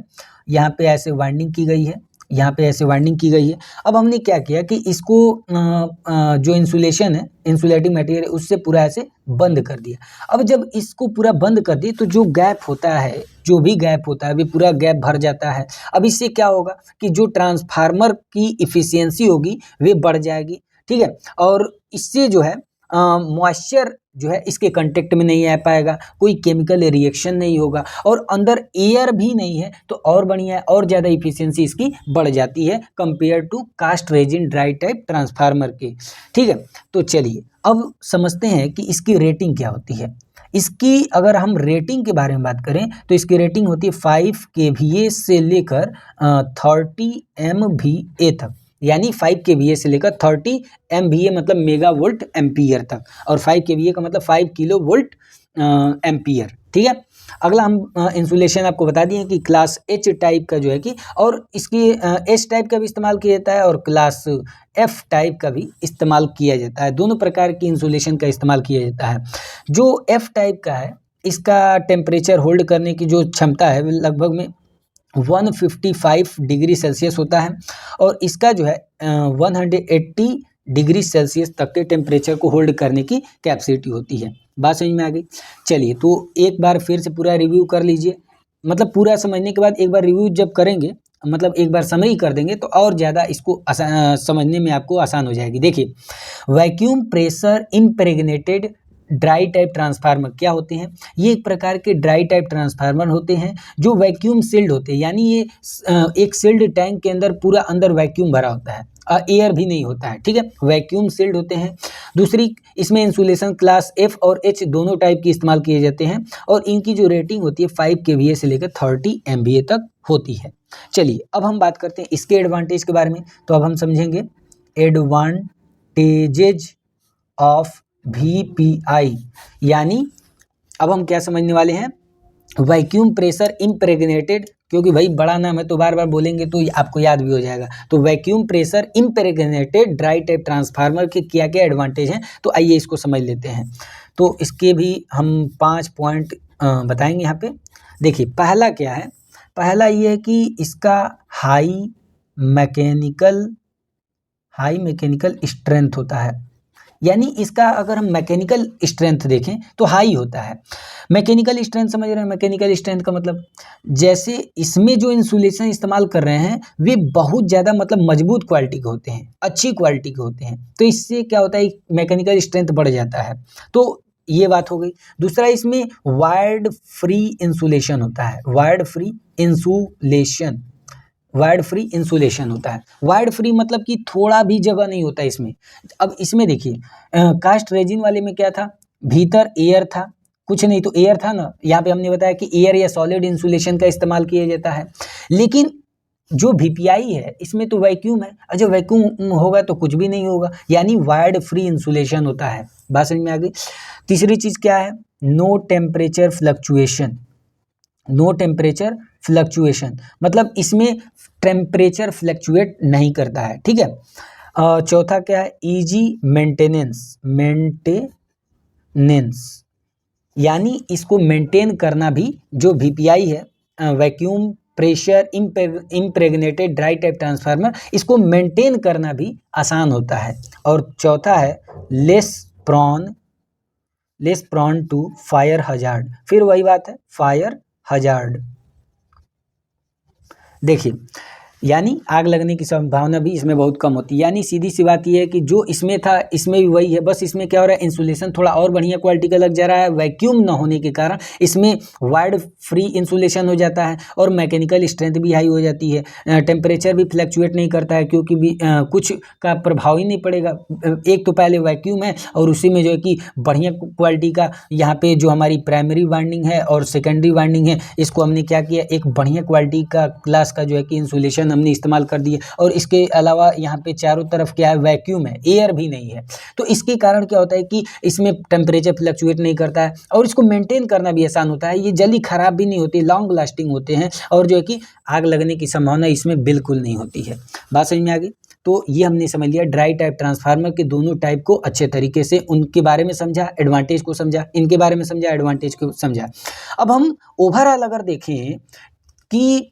यहाँ पे ऐसे वाइंडिंग की गई है, यहाँ पे ऐसे वाइंडिंग की गई है। अब हमने क्या किया कि इसको जो इंसुलेशन है, इंसुलेटिंग मटेरियल उससे पूरा ऐसे बंद कर दिया। अब जब इसको पूरा बंद कर दिए तो जो गैप होता है, जो भी गैप होता है वो पूरा गैप भर जाता है। अब इससे क्या होगा कि जो ट्रांसफार्मर की इफ़िशियंसी होगी वे बढ़ जाएगी, ठीक है, और इससे जो है मॉइस्चर जो है इसके कांटेक्ट में नहीं आ पाएगा, कोई केमिकल रिएक्शन नहीं होगा और अंदर एयर भी नहीं है, तो और बढ़िया है, और ज़्यादा इफिशियंसी इसकी बढ़ जाती है compare to cast resin dry type transformer के, ठीक है। तो चलिए अब समझते हैं कि इसकी रेटिंग क्या होती है। इसकी अगर हम रेटिंग के बारे में बात करें तो इसकी रेटिंग होती है 5 kVA से लेकर 30 MVA तक, यानी 5 kVA से लेकर 30 MVA मतलब मेगा वोल्ट एम्पियर तक, और 5 kVA का मतलब 5 किलो वोल्ट एम्पियर, ठीक है। अगला हम इंसुलेशन आपको बता दिए कि क्लास एच टाइप का जो है कि, और इसकी एच टाइप का भी इस्तेमाल किया जाता है और क्लास एफ टाइप का भी इस्तेमाल किया जाता है, दोनों प्रकार की इंसुलेशन का इस्तेमाल किया जाता है। जो एफ टाइप का है इसका टेम्परेचर होल्ड करने की जो क्षमता है लगभग में 155 डिग्री सेल्सियस होता है, और इसका जो है 180 डिग्री सेल्सियस तक के टेम्परेचर को होल्ड करने की कैपेसिटी होती है। बात समझ में आ गई। चलिए तो एक बार फिर से पूरा रिव्यू कर लीजिए, मतलब पूरा समझने के बाद एक बार रिव्यू जब करेंगे, मतलब एक बार समरी कर देंगे तो और ज़्यादा इसको समझने में आपको आसान हो जाएगी। देखिए, vacuum pressure impregnated dry type transformer क्या होते हैं, ये एक प्रकार के ड्राई टाइप ट्रांसफार्मर होते हैं जो वैक्यूम सील्ड होते हैं, यानी ये एक सील्ड टैंक के अंदर पूरा अंदर वैक्यूम भरा होता है, एयर भी नहीं होता है, ठीक है, वैक्यूम सील्ड होते हैं। दूसरी, इसमें इंसुलेशन क्लास एफ और एच दोनों टाइप की इस्तेमाल किए जाते हैं, और इनकी जो रेटिंग होती है 5 kVA से लेकर 30 MVA तक होती है। चलिए अब हम बात करते हैं इसके एडवांटेज के बारे में, तो अब हम समझेंगे एडवांटेजेज ऑफ VPI, यानी अब हम क्या समझने वाले हैं, वैक्यूम प्रेशर इम्प्रेग्नेटेड, क्योंकि भाई बड़ा नाम है तो बार बार बोलेंगे तो आपको याद भी हो जाएगा। तो vacuum pressure impregnated dry type transformer के क्या क्या एडवांटेज हैं, तो आइए इसको समझ लेते हैं। तो इसके भी हम 5 पॉइंट बताएंगे यहाँ पे। देखिए पहला क्या है, पहला ये है कि इसका हाई मैकेनिकल स्ट्रेंथ होता है, यानी इसका अगर हम मैकेनिकल स्ट्रेंथ देखें तो हाई होता है। मैकेनिकल स्ट्रेंथ समझ रहे हैं, मैकेनिकल स्ट्रेंथ का मतलब जैसे इसमें जो इंसुलेशन इस्तेमाल कर रहे हैं वे बहुत ज़्यादा मतलब मजबूत क्वालिटी के होते हैं, अच्छी क्वालिटी के होते हैं, तो इससे क्या होता है मैकेनिकल स्ट्रेंथ बढ़ जाता है। तो ये बात हो गई। दूसरा, इसमें वायर्ड फ्री इंसुलेशन होता है, वायर्ड फ्री इंसुलेशन होता है। वायर्ड फ्री मतलब कि थोड़ा भी जगह नहीं होता इसमें। अब इसमें देखिए कास्ट रेजिन वाले में क्या था, भीतर एयर था, कुछ नहीं तो एयर था ना, यहाँ पे हमने बताया कि एयर या सॉलिड इंसुलेशन का इस्तेमाल किया जाता है। लेकिन जो VPI है इसमें तो वैक्यूम है, और जब वैक्यूम होगा तो कुछ भी नहीं होगा, यानी वायर्ड फ्री इंसुलेशन होता है। बात समझ में आ गई। तीसरी चीज़ क्या है, नो टेम्परेचर फ्लक्चुएशन, मतलब इसमें टेम्परेचर फ्लक्चुएट नहीं करता है, ठीक है। चौथा क्या है, इजी मेंटेनेंस, यानी इसको मेंटेन करना भी, जो VPI है vacuum pressure impregnated dry type transformer, इसको मेंटेन करना भी आसान होता है। और चौथा है less prone to fire hazard, फिर वही बात है फायर हजार्ड। देखिए यानी आग लगने की संभावना भी इसमें बहुत कम होती है। यानी सीधी सी बात यह है कि जो इसमें था इसमें भी वही है, बस इसमें क्या हो रहा है, इंसुलेशन थोड़ा और बढ़िया क्वालिटी का लग जा रहा है। वैक्यूम न होने के कारण इसमें वाइड फ्री इंसुलेशन हो जाता है और मैकेनिकल स्ट्रेंथ भी हाई हो जाती है। टेम्परेचर भी फ्लैक्चुएट नहीं करता है, क्योंकि भी कुछ का प्रभाव ही नहीं पड़ेगा। एक तो पहले वैक्यूम है और उसी में जो है कि बढ़िया क्वालिटी का यहाँ पे जो हमारी प्राइमरी वाइंडिंग है और सेकेंडरी वाइंडिंग है, इसको हमने क्या किया, एक बढ़िया क्वालिटी का क्लास का जो है कि इंसुलेशन हमने इस्तेमाल कर दिए। और इसके अलावा यहाँ पे चारों तरफ क्या है, वैक्यूम है, एयर भी नहीं है। तो इसके कारण क्या होता है कि इसमें टेम्परेचर फ्लक्चुएट नहीं करता है और इसको मेंटेन करना भी आसान होता है। ये जल्दी खराब भी नहीं होती, लॉन्ग लास्टिंग होते हैं और जो है कि आग लगने की संभावना इसमें बिल्कुल नहीं होती है। बात समझ में आ गई? तो ये हमने समझ लिया ड्राई टाइप ट्रांसफार्मर के दोनों टाइप को अच्छे तरीके से, उनके बारे में समझा, एडवांटेज को समझा, इनके बारे में समझा, एडवांटेज को समझा। अब हम ओवरऑल अगर देखें कि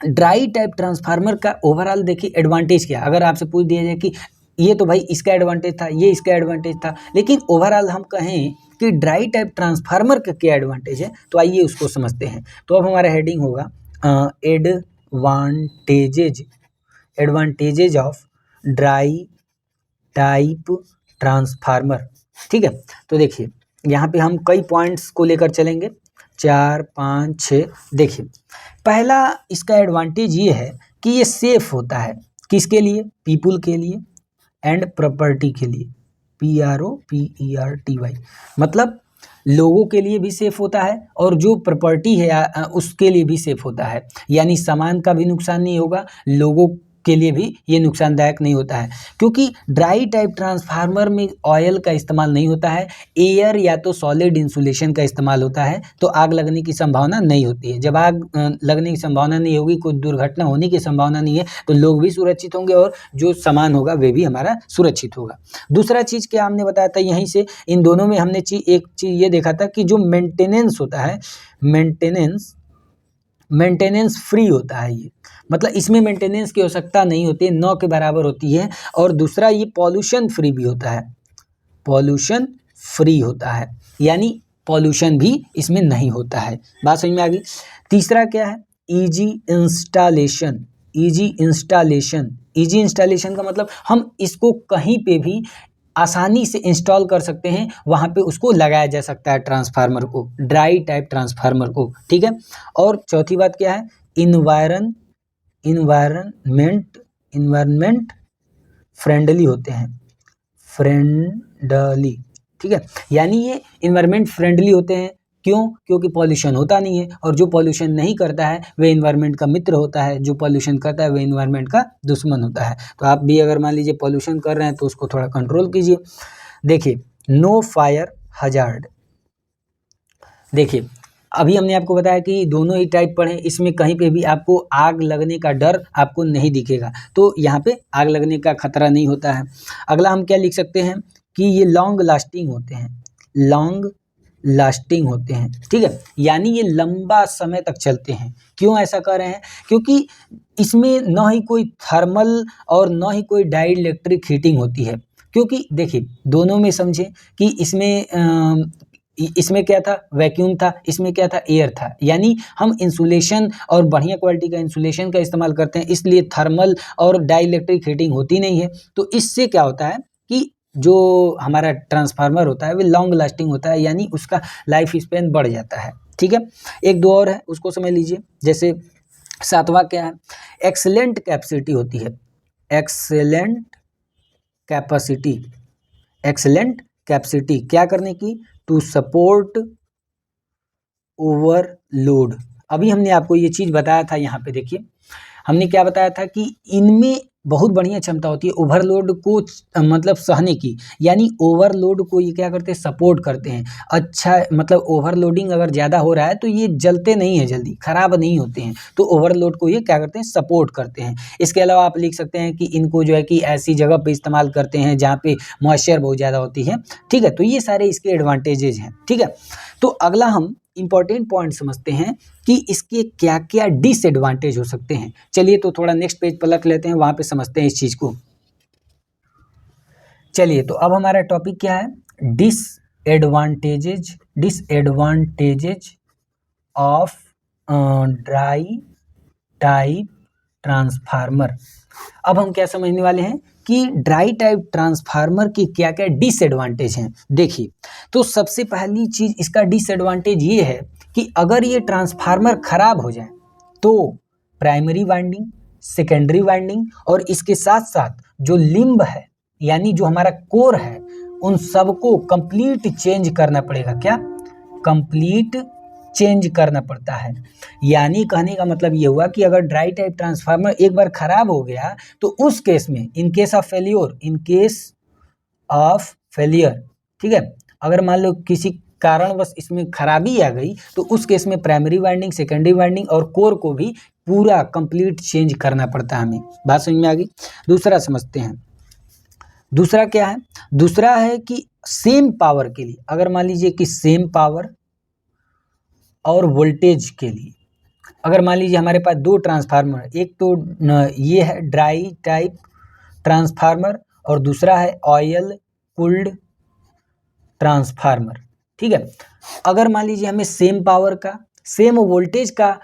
ड्राई टाइप ट्रांसफार्मर का ओवरऑल देखिए एडवांटेज क्या, अगर आपसे पूछ दिया जाए कि ये तो भाई इसका एडवांटेज था, ये इसका एडवांटेज था, लेकिन ओवरऑल हम कहें कि ड्राई टाइप ट्रांसफार्मर का क्या एडवांटेज है, तो आइए उसको समझते हैं। तो अब हमारा हेडिंग होगा advantages of dry type transformer. ठीक है, तो देखिए यहाँ पे हम कई पॉइंट्स को लेकर चलेंगे, 4 5 6। देखिए पहला इसका एडवांटेज ये है कि ये सेफ होता है। किसके लिए? पीपुल के लिए एंड प्रॉपर्टी के लिए, PROPERTY, मतलब लोगों के लिए भी सेफ होता है और जो प्रॉपर्टी है उसके लिए भी सेफ होता है। यानी सामान का भी नुकसान नहीं होगा, लोगों के लिए भी ये नुकसानदायक नहीं होता है, क्योंकि ड्राई टाइप ट्रांसफार्मर में ऑयल का इस्तेमाल नहीं होता है, एयर या तो सॉलिड इंसुलेशन का इस्तेमाल होता है, तो आग लगने की संभावना नहीं होती है। जब आग लगने की संभावना नहीं होगी, कोई दुर्घटना होने की संभावना नहीं है, तो लोग भी सुरक्षित होंगे और जो सामान होगा वे भी हमारा सुरक्षित होगा। दूसरा चीज़ क्या हमने बताया था, यहीं से इन दोनों में हमने एक चीज़ ये देखा था कि जो मेंटेनेंस होता है, मेंटेनेंस फ्री होता है। ये मतलब इसमें मेंटेनेंस की आवश्यकता नहीं होती है, 9 के बराबर होती है। और दूसरा ये पॉल्यूशन फ्री भी होता है, पॉल्यूशन फ्री होता है, यानी पॉल्यूशन भी इसमें नहीं होता है। बात समझ में आ गई? तीसरा क्या है? Easy installation. इजी इंस्टॉलेशन का मतलब हम इसको कहीं पे भी आसानी से इंस्टॉल कर सकते हैं, वहाँ पे उसको लगाया जा सकता है ट्रांसफार्मर को, ड्राई टाइप ट्रांसफार्मर को। ठीक है, और चौथी बात क्या है? इन्वायरमेंट फ्रेंडली होते हैं, फ्रेंडली। ठीक है, यानी ये इन्वायरमेंट फ्रेंडली होते हैं। क्यों? क्योंकि पॉल्यूशन होता नहीं है, और जो पॉल्यूशन नहीं करता है वह इन्वायरमेंट का मित्र होता है, जो पॉल्यूशन करता है वह इन्वायरमेंट का दुश्मन होता है। तो आप भी अगर मान लीजिए पॉल्यूशन कर रहे हैं तो उसको थोड़ा कंट्रोल कीजिए। देखिए नो फायर हजार्ड। देखिए अभी हमने आपको बताया कि दोनों ही टाइप पढ़े, इसमें कहीं पे भी आपको आग लगने का डर आपको नहीं दिखेगा, तो यहाँ पे आग लगने का खतरा नहीं होता है। अगला हम क्या लिख सकते हैं कि ये लॉन्ग लास्टिंग होते हैं। ठीक है, यानी ये लंबा समय तक चलते हैं। क्यों ऐसा कर रहे हैं? क्योंकि इसमें न ही कोई थर्मल और न ही कोई डाई इलेक्ट्रिक हीटिंग होती है। क्योंकि देखिए दोनों में समझे कि इसमें क्या था? वैक्यूम था, इसमें क्या था? एयर था। यानी हम इंसुलेशन और बढ़िया क्वालिटी का इंसुलेशन का इस्तेमाल करते हैं, इसलिए थर्मल और डाई इलेक्ट्रिक हीटिंग होती नहीं है। तो इससे क्या होता है कि जो हमारा ट्रांसफार्मर होता है वो लॉन्ग लास्टिंग होता है, यानी उसका लाइफ स्पेन बढ़ जाता है। ठीक है, एक दो और है उसको समझ लीजिए। जैसे सातवां क्या है? एक्सेलेंट कैपेसिटी होती है, एक्सेलेंट कैपेसिटी क्या करने की? To support overload. अभी हमने आपको ये चीज़ बताया था, यहाँ पे देखिए हमने क्या बताया था कि इनमें बहुत बढ़िया क्षमता होती है ओवरलोड को मतलब सहने की, यानी ओवरलोड को ये क्या करते हैं? सपोर्ट करते हैं। अच्छा, मतलब ओवरलोडिंग अगर ज़्यादा हो रहा है तो ये जलते नहीं है, जल्दी ख़राब नहीं होते हैं, तो ओवरलोड को ये क्या करते हैं? सपोर्ट करते हैं। इसके अलावा आप लिख सकते हैं कि इनको जो है कि ऐसी जगह पे इस्तेमाल करते हैं जहाँ पे मॉइस्चर बहुत ज़्यादा होती है। ठीक है, तो ये सारे इसके एडवांटेजेज हैं। ठीक है, तो अगला हम इंपॉर्टेंट पॉइंट समझते हैं कि इसके क्या क्या डिसएडवांटेज हो सकते हैं। चलिए तो थोड़ा नेक्स्ट पेज पलट लेते हैं, वहाँ पे समझते हैं इस चीज़ को। चलिए तो अब हमारा टॉपिक क्या है? Disadvantages of dry type transformer. अब हम क्या समझने वाले हैं कि ड्राई टाइप ट्रांसफार्मर की क्या क्या डिसएडवांटेज हैं। देखिए, तो सबसे पहली चीज इसका डिसएडवांटेज ये है कि अगर ये ट्रांसफार्मर खराब हो जाए तो प्राइमरी वाइंडिंग, सेकेंडरी वाइंडिंग और इसके साथ साथ जो लिम्ब है यानी जो हमारा कोर है उन सबको कंप्लीट चेंज करना पड़ेगा। क्या? कंप्लीट चेंज करना पड़ता है। यानी कहने का मतलब ये हुआ कि अगर ड्राई टाइप ट्रांसफार्मर एक बार खराब हो गया तो उस केस में इन केस ऑफ फेलियर, ठीक है, अगर मान लो किसी कारणवश इसमें खराबी आ गई तो उस केस में प्राइमरी वाइंडिंग, सेकेंडरी वाइंडिंग और कोर को भी पूरा कंप्लीट चेंज करना पड़ता है हमें। बात समझ में आ गई? दूसरा समझते हैं। दूसरा क्या है? दूसरा है कि सेम पावर के लिए, अगर मान लीजिए कि सेम पावर और वोल्टेज के लिए, अगर मान लीजिए हमारे पास दो ट्रांसफार्मर, एक तो ये है ड्राई टाइप ट्रांसफार्मर और दूसरा है ऑयल कूल्ड ट्रांसफार्मर, ठीक है। अगर मान लीजिए हमें सेम पावर का, सेम वोल्टेज का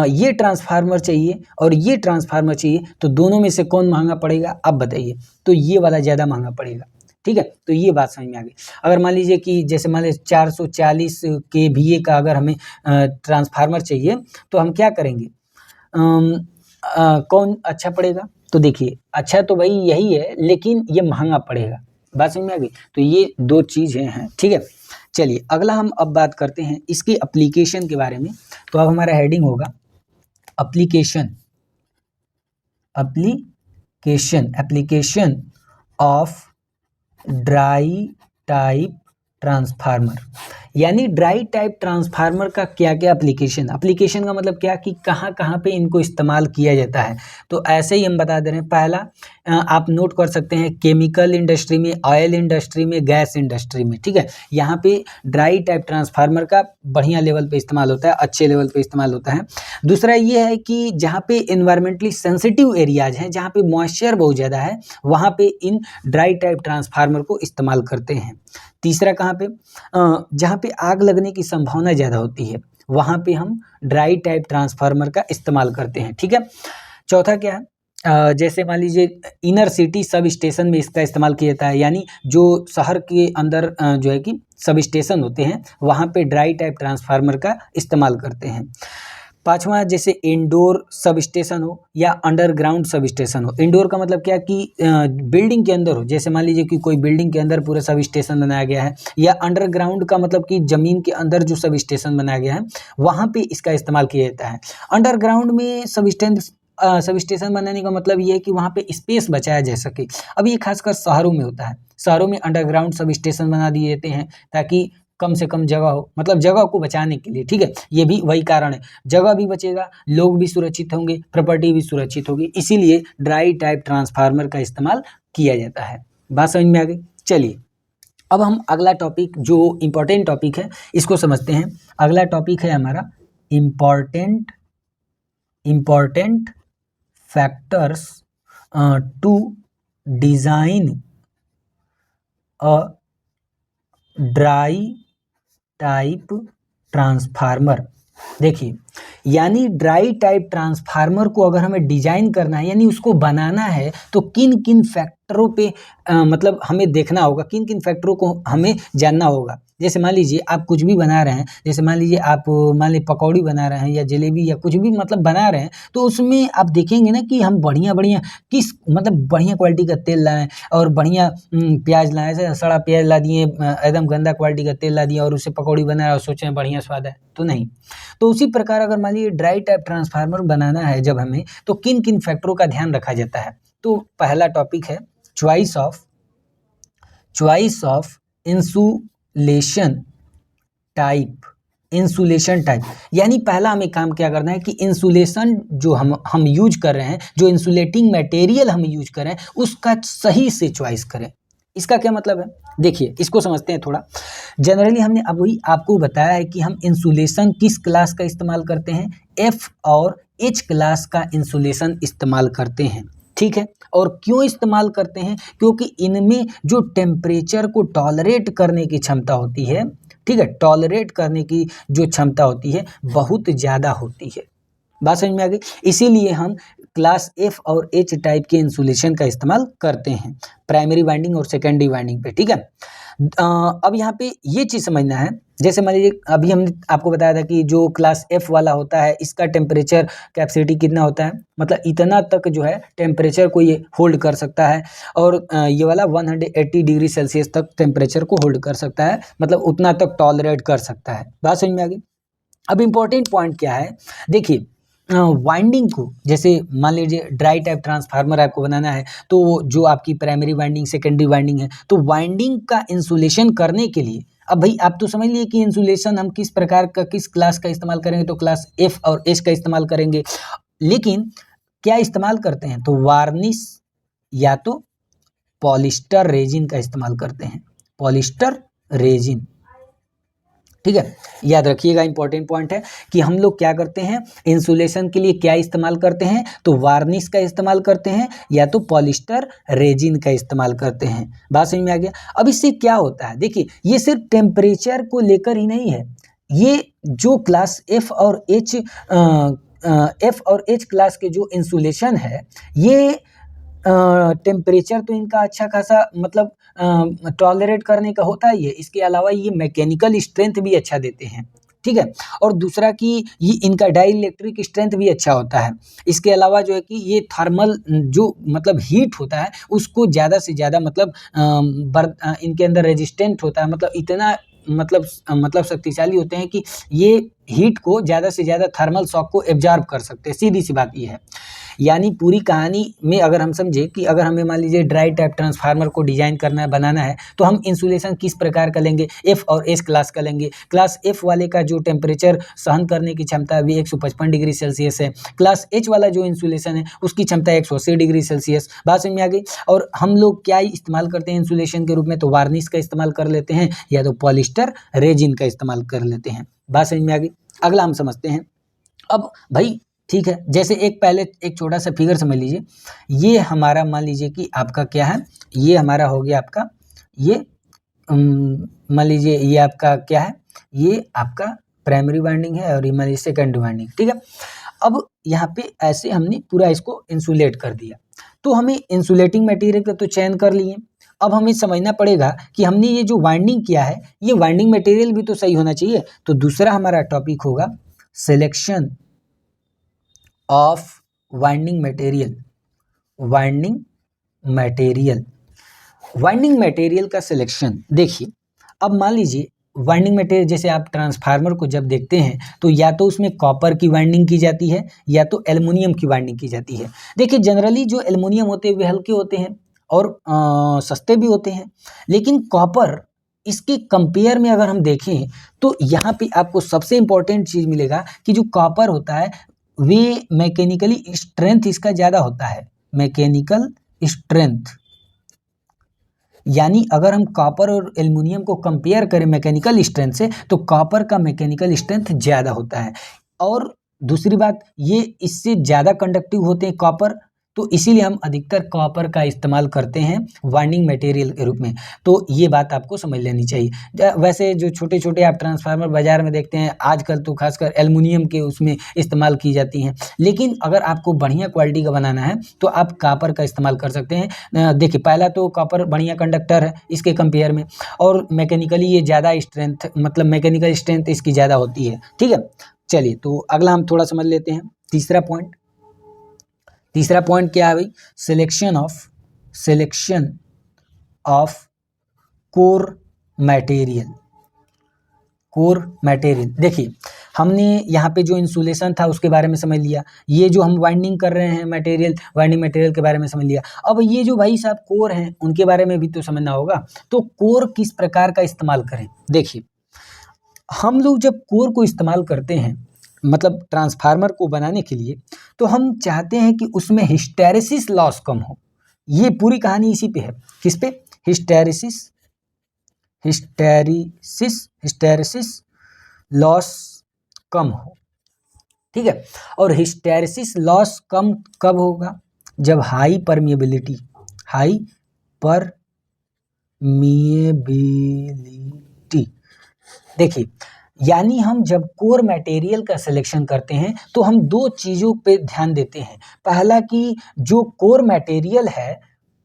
ये ट्रांसफार्मर चाहिए और ये ट्रांसफार्मर चाहिए तो दोनों में से कौन महंगा पड़ेगा? अब बताइए। तो ये वाला ज़्यादा महंगा पड़ेगा, ठीक है। तो ये बात समझ में आ गई। अगर मान लीजिए कि जैसे मान लीजिए 440 kVA का अगर हमें ट्रांसफार्मर चाहिए तो हम क्या करेंगे? कौन अच्छा पड़ेगा? तो देखिए, अच्छा तो भाई यही है लेकिन ये महंगा पड़ेगा। बात समझ में आ गई? तो ये दो चीज़ें हैं, ठीक है। चलिए अगला हम अब बात करते हैं इसके एप्लीकेशन के बारे में। तो अब हमारा हेडिंग होगा application of dry type transformer. यानी ड्राई टाइप ट्रांसफार्मर का क्या क्या एप्लीकेशन का मतलब क्या कि कहाँ कहाँ पे इनको इस्तेमाल किया जाता है। तो ऐसे ही हम बता दे रहे हैं। पहला आप नोट कर सकते हैं केमिकल इंडस्ट्री में, ऑयल इंडस्ट्री में, गैस इंडस्ट्री में, ठीक है। यहाँ पे ड्राई टाइप ट्रांसफार्मर का बढ़िया लेवल पे इस्तेमाल होता है, अच्छे लेवल पे इस्तेमाल होता है। दूसरा ये है कि जहाँ पे इन्वायरमेंटली सेंसिटिव एरियाज हैं, जहाँ पे मॉइस्चर बहुत ज़्यादा है, वहाँ पे इन ड्राई टाइप ट्रांसफार्मर को इस्तेमाल करते हैं। तीसरा कहाँ पे? जहाँ पे आग लगने की संभावना ज़्यादा होती है वहाँ पे हम ड्राई टाइप ट्रांसफार्मर का इस्तेमाल करते हैं, ठीक है। चौथा क्या है? जैसे मान लीजिए इनर सिटी सब स्टेशन में इसका इस्तेमाल किया जाता है। यानी जो शहर के अंदर जो है कि सब स्टेशन होते हैं वहाँ पे ड्राई टाइप ट्रांसफार्मर का इस्तेमाल करते हैं। पाँचवा, जैसे इंडोर सब स्टेशन हो या अंडरग्राउंड सब स्टेशन हो। इंडोर का मतलब क्या कि बिल्डिंग के अंदर हो, जैसे मान लीजिए कि कोई बिल्डिंग के अंदर पूरा सब स्टेशन बनाया गया है। या अंडरग्राउंड का मतलब कि ज़मीन के अंदर जो सब स्टेशन बनाया गया है वहाँ पे इसका इस्तेमाल किया जाता है। अंडरग्राउंड में सब स्टेशन बनाने का मतलब ये है कि वहाँ पे स्पेस बचाया जा सके। अब ये खासकर शहरों में होता है। शहरों में अंडरग्राउंड सब स्टेशन बना दिए जाते हैं ताकि कम से कम जगह हो, मतलब जगह को बचाने के लिए, ठीक है। ये भी वही कारण है, जगह भी बचेगा, लोग भी सुरक्षित होंगे, प्रॉपर्टी भी सुरक्षित होगी, इसीलिए ड्राई टाइप ट्रांसफार्मर का इस्तेमाल किया जाता है। बात समझ में आ गई? चलिए अब हम अगला टॉपिक जो इम्पोर्टेंट टॉपिक है इसको समझते हैं। अगला टॉपिक है हमारा important factors to design a dry type transformer. देखिए, यानी ड्राई टाइप ट्रांसफार्मर को अगर हमें डिजाइन करना है यानी उसको बनाना है तो किन किन फैक्टरों पे मतलब हमें देखना होगा, किन किन फैक्टरों को हमें जानना होगा। जैसे मान लीजिए आप कुछ भी बना रहे हैं, जैसे मान लीजिए आप मान लीजिए पकौड़ी बना रहे हैं या जलेबी या कुछ भी मतलब बना रहे हैं, तो उसमें आप देखेंगे ना कि हम बढ़िया किस मतलब बढ़िया क्वालिटी का तेल लाएं और बढ़िया प्याज लाएं। ऐसे सड़ा प्याज ला दिए, एकदम गंदा क्वालिटी का तेल ला दिया और उससे पकौड़ी बनाया और सोचें बढ़िया स्वाद है, तो नहीं। तो उसी प्रकार अगर मान लीजिए ड्राई टाइप ट्रांसफार्मर बनाना है जब हमें, तो किन किन फैक्टरों का ध्यान रखा जाता है। तो पहला टॉपिक है चॉइस ऑफ इंसुलेशन टाइप। यानी पहला हमें काम क्या करना है कि इंसुलेशन जो हम यूज कर रहे हैं, जो इंसुलेटिंग मटेरियल हम यूज कर रहे हैं उसका सही से चॉइस करें। इसका क्या मतलब है? देखिए इसको समझते हैं थोड़ा। जनरली हमने अभी आपको बताया है कि हम इंसुलेशन किस क्लास का इस्तेमाल करते हैं, F और H क्लास का इंसुलेशन इस्तेमाल करते हैं, ठीक है। और क्यों इस्तेमाल करते हैं? क्योंकि इनमें जो टेम्परेचर को टॉलरेट करने की क्षमता होती है, ठीक है, टॉलरेट करने की जो क्षमता होती है बहुत ज़्यादा होती है। बात समझ में आ गई? इसीलिए हम क्लास एफ और एच टाइप के इंसुलेशन का इस्तेमाल करते हैं प्राइमरी वाइंडिंग और सेकेंडरी वाइंडिंग पे, ठीक है। अब यहाँ पे ये चीज़ समझना है, जैसे मान लीजिए अभी हमने आपको बताया था कि जो क्लास एफ वाला होता है इसका टेम्परेचर कैपेसिटी कितना होता है, मतलब इतना तक जो है टेम्परेचर को ये होल्ड कर सकता है, और ये वाला 180 डिग्री सेल्सियस तक टेम्परेचर को होल्ड कर सकता है, मतलब उतना तक टॉलरेट कर सकता है। बात समझ में आ गई। अब इम्पोर्टेंट पॉइंट क्या है, देखिए वाइंडिंग को, जैसे मान लीजिए ड्राई टाइप ट्रांसफार्मर आपको बनाना है, तो जो आपकी प्राइमरी वाइंडिंग सेकेंडरी वाइंडिंग है, तो वाइंडिंग का इंसुलेशन करने के लिए, अब भाई आप तो समझ लिए कि इंसुलेशन हम किस प्रकार का, किस क्लास का इस्तेमाल करेंगे, तो क्लास एफ और एच का इस्तेमाल करेंगे। लेकिन क्या इस्तेमाल करते हैं, तो वार्निश या तो पॉलिस्टर रेजिन का इस्तेमाल करते हैं, पॉलिस्टर रेजिन, ठीक है। याद रखिएगा, इंपॉर्टेंट पॉइंट है कि हम लोग क्या करते हैं, इंसुलेशन के लिए क्या इस्तेमाल करते हैं, तो वार्निश का इस्तेमाल करते हैं या तो पॉलिस्टर रेजिन का इस्तेमाल करते हैं। बात समझ में आ गया। अब इससे क्या होता है, देखिए ये सिर्फ टेम्परेचर को लेकर ही नहीं है, ये जो क्लास एफ और एच क्लास के जो इंसुलेशन है, ये टेम्परेचर तो इनका अच्छा खासा मतलब टॉलरेट करने का होता ही है, इसके अलावा ये मैकेनिकल स्ट्रेंथ भी अच्छा देते हैं, ठीक है। और दूसरा कि ये इनका डाई इलेक्ट्रिक स्ट्रेंथ भी अच्छा होता है। इसके अलावा जो है कि ये थर्मल जो मतलब हीट होता है उसको ज़्यादा से ज़्यादा मतलब इनके अंदर रेजिस्टेंट होता है, मतलब इतना मतलब शक्तिशाली होते हैं कि ये हीट को ज़्यादा से ज़्यादा थर्मल शॉक को एब्जॉर्ब कर सकते हैं, सीधी सी बात ये है। यानी पूरी कहानी में अगर हम समझे कि अगर हमें मान लीजिए ड्राई टाइप ट्रांसफार्मर को डिजाइन करना है, बनाना है, तो हम इंसुलेशन किस प्रकार का लेंगे, एफ और एच क्लास का लेंगे। क्लास एफ वाले का जो टेम्परेचर सहन करने की क्षमता है वो 155 डिग्री सेल्सियस है। क्लास एच वाला जो इंसुलेशन है उसकी क्षमता 180 डिग्री सेल्सियस। बात समझ में आ गई। और हम लोग क्या इस्तेमाल करते हैं इंसुलेशन के रूप में, तो वार्निश का इस्तेमाल कर लेते हैं या तो पॉलिस्टर रेजिन का इस्तेमाल कर लेते हैं। बात समझ में आ गई। अगला हम समझते हैं। अब भाई ठीक है, जैसे पहले एक छोटा सा फिगर समझ लीजिए, ये हमारा मान लीजिए कि आपका क्या है, ये हमारा हो गया आपका, ये मान लीजिए ये आपका क्या है, ये आपका प्राइमरी वाइंडिंग है और ये मान लीजिए सेकेंडरी वाइंडिंग, ठीक है। अब यहाँ पे ऐसे हमने पूरा इसको इंसुलेट कर दिया, तो हमें इंसुलेटिंग मटेरियल का तो चयन कर लिए। अब हमें समझना पड़ेगा कि हमने ये जो वाइंडिंग किया है, ये वाइंडिंग मटेरियल भी तो सही होना चाहिए। तो दूसरा हमारा टॉपिक होगा selection of winding material. Winding material, winding material का सिलेक्शन देखिए। अब मान लीजिए वाइंडिंग मटेरियल, जैसे आप ट्रांसफार्मर को जब देखते हैं तो या तो उसमें कॉपर की वाइंडिंग की जाती है या तो एल्युमिनियम की वाइंडिंग की जाती है। देखिए जनरली जो एल्युमिनियम होते हैं वे हल्के होते हैं और सस्ते भी होते हैं, लेकिन कॉपर इसके कंपेयर में अगर हम देखें तो यहाँ पे आपको सबसे इम्पोर्टेंट चीज़ मिलेगा कि जो कॉपर होता है वे मैकेनिकली स्ट्रेंथ इसका ज़्यादा होता है, मैकेनिकल स्ट्रेंथ। यानी अगर हम कॉपर और एल्युमिनियम को कंपेयर करें मैकेनिकल स्ट्रेंथ से, तो कॉपर का मैकेनिकल स्ट्रेंथ ज़्यादा होता है। और दूसरी बात, ये इससे ज़्यादा कंडक्टिव होते हैं कॉपर, तो इसीलिए हम अधिकतर कॉपर का इस्तेमाल करते हैं वाइंडिंग मटेरियल के रूप में। तो ये बात आपको समझ लेनी चाहिए। वैसे जो छोटे छोटे आप ट्रांसफार्मर बाज़ार में देखते हैं आजकल, तो खासकर एल्युमिनियम के उसमें इस्तेमाल की जाती हैं, लेकिन अगर आपको बढ़िया क्वालिटी का बनाना है तो आप कॉपर का इस्तेमाल कर सकते हैं। देखिए पहला तो कॉपर बढ़िया कंडक्टर है इसके कंपेयर में, और मैकेनिकली ये ज़्यादा स्ट्रेंथ, मतलब मैकेनिकल स्ट्रेंथ इसकी ज़्यादा होती है, ठीक है। चलिए तो अगला हम थोड़ा समझ लेते हैं तीसरा पॉइंट। तीसरा पॉइंट क्या है भाई, selection of core material. Core material, देखिए हमने यहाँ पे जो इंसुलेशन था उसके बारे में समझ लिया, ये जो हम वाइंडिंग कर रहे हैं मटेरियल, वाइंडिंग मटेरियल के बारे में समझ लिया। अब ये जो भाई साहब कोर हैं उनके बारे में भी तो समझना होगा। तो कोर किस प्रकार का इस्तेमाल करें, देखिए हम लोग जब कोर को इस्तेमाल करते हैं मतलब ट्रांसफार्मर को बनाने के लिए, तो हम चाहते हैं कि उसमें हिस्टैरिसीस लॉस कम हो। ये पूरी कहानी इसी पे है, किस पे, हिस्टैरिसीस लॉस कम हो, ठीक है। और हिस्टैरिसीस लॉस कम कब होगा, जब हाई परमिएबिलिटी देखिए यानी हम जब कोर मटेरियल का सिलेक्शन करते हैं तो हम दो चीज़ों पे ध्यान देते हैं। पहला कि जो कोर मटेरियल है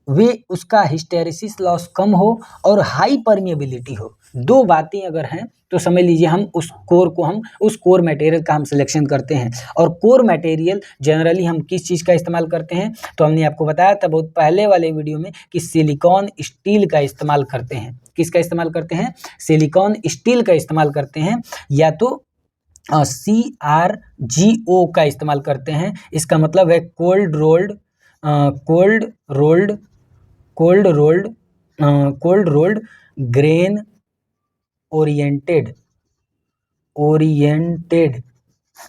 वे उसका हिस्टैरिसीस लॉस कम हो और हाई परमिएबिलिटी हो। दो बातें अगर हैं तो समझ लीजिए हम उस कोर मटेरियल का हम सिलेक्शन करते हैं। और कोर मटेरियल जनरली हम किस चीज़ का इस्तेमाल करते हैं, तो हमने आपको बताया था बहुत पहले वाले वीडियो में कि सिलिकॉन स्टील का इस्तेमाल करते हैं। किसका इस्तेमाल करते हैं? सिलिकॉन स्टील का इस्तेमाल करते हैं, या तो CRGO का इस्तेमाल करते हैं। इसका मतलब है कोल्ड रोल्ड ग्रेन ओरिएंटेड,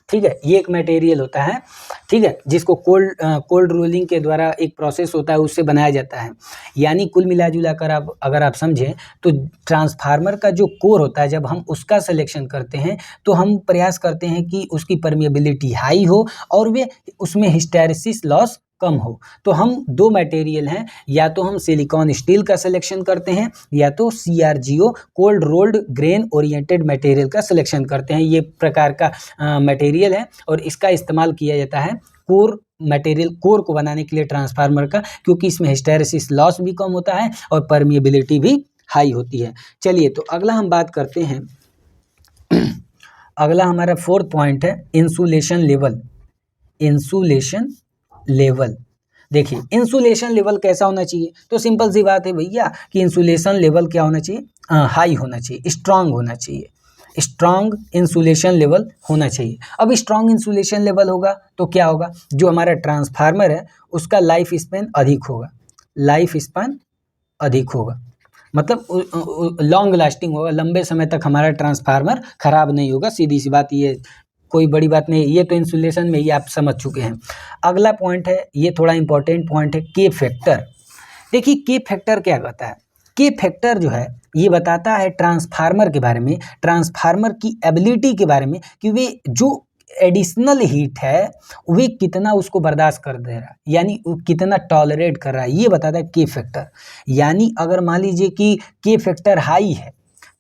ठीक है, ये एक मटेरियल होता है, ठीक है, जिसको कोल्ड रोलिंग के द्वारा एक प्रोसेस होता है उससे बनाया जाता है। यानी कुल मिला जुला कर अगर आप समझें तो ट्रांसफार्मर का जो कोर होता है जब हम उसका सिलेक्शन करते हैं तो हम प्रयास करते हैं कि उसकी परमिएबिलिटी हाई हो और वे उसमें हिस्टैरिसीस लॉस कम हो। तो हम दो मटेरियल हैं, या तो हम सिलिकॉन स्टील का सिलेक्शन करते हैं या तो CRGO cold rolled grain oriented material का सिलेक्शन करते हैं। ये प्रकार का मटेरियल है और इसका इस्तेमाल किया जाता है कोर को बनाने के लिए ट्रांसफार्मर का, क्योंकि इसमें हिस्टैरिसीस लॉस भी कम होता है और परमिएबिलिटी भी हाई होती है। चलिए तो अगला हम बात करते हैं। अगला हमारा 4th पॉइंट है इंसुलेशन लेवल। देखिए इंसुलेशन लेवल कैसा होना चाहिए, तो सिंपल सी बात है भैया कि इंसुलेशन लेवल क्या होना चाहिए? हाई होना चाहिए, स्ट्रांग होना चाहिए, स्ट्रांग इंसुलेशन लेवल होना चाहिए। अब स्ट्रांग इंसुलेशन लेवल होगा तो क्या होगा? जो हमारा ट्रांसफार्मर है उसका लाइफ स्पैन अधिक होगा, मतलब लॉन्ग लास्टिंग होगा, लंबे समय तक हमारा ट्रांसफार्मर खराब नहीं होगा। सीधी सी बात, ये कोई बड़ी बात नहीं, ये तो इंसुलेशन में ही आप समझ चुके हैं। अगला पॉइंट है, ये थोड़ा इंपॉर्टेंट पॉइंट है, के फैक्टर। देखिए के फैक्टर क्या कहता है? के फैक्टर जो है ये बताता है ट्रांसफार्मर के बारे में, ट्रांसफार्मर की एबिलिटी के बारे में, कि वे जो एडिशनल हीट है वे कितना उसको बर्दाश्त कर दे रहा है, यानी वो कितना टॉलरेट कर रहा है, ये बताता है के फैक्टर। यानी अगर मान लीजिए कि के फैक्टर हाई है,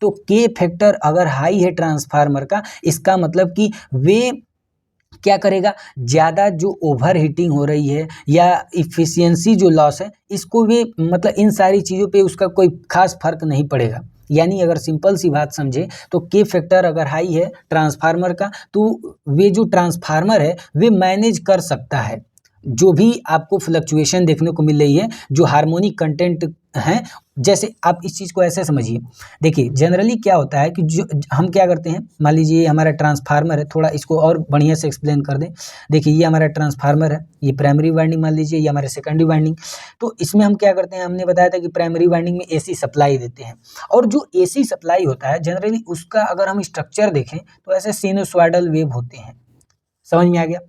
तो के फैक्टर अगर हाई है ट्रांसफार्मर का, इसका मतलब कि वे क्या करेगा, ज़्यादा जो ओवर हीटिंग हो रही है या इफ़िशियंसी जो लॉस है, इसको वे मतलब इन सारी चीज़ों पे उसका कोई खास फर्क नहीं पड़ेगा। यानी अगर सिंपल सी बात समझे तो के फैक्टर अगर हाई है ट्रांसफार्मर का, तो वे जो ट्रांसफार्मर है वे मैनेज कर सकता है जो भी आपको फ्लक्चुएशन देखने को मिल रही है, जो हार्मोनिक कंटेंट हैं। जैसे आप इस चीज़ को ऐसे समझिए, देखिए जनरली क्या होता है कि जो हम क्या करते हैं, मान लीजिए हमारा ट्रांसफार्मर है, थोड़ा इसको और बढ़िया से एक्सप्लेन कर दें। देखिए ये हमारा ट्रांसफार्मर है, ये प्राइमरी वाइंडिंग मान लीजिए, ये हमारे सेकेंडरी वाइंडिंग। तो इसमें हम क्या करते हैं, हमने बताया था कि प्राइमरी वाइंडिंग में AC सप्लाई देते हैं, और जो AC सप्लाई होता है जनरली उसका अगर हम स्ट्रक्चर देखें तो ऐसे सिनुसॉइडल वेव होते हैं, समझ में आ गया।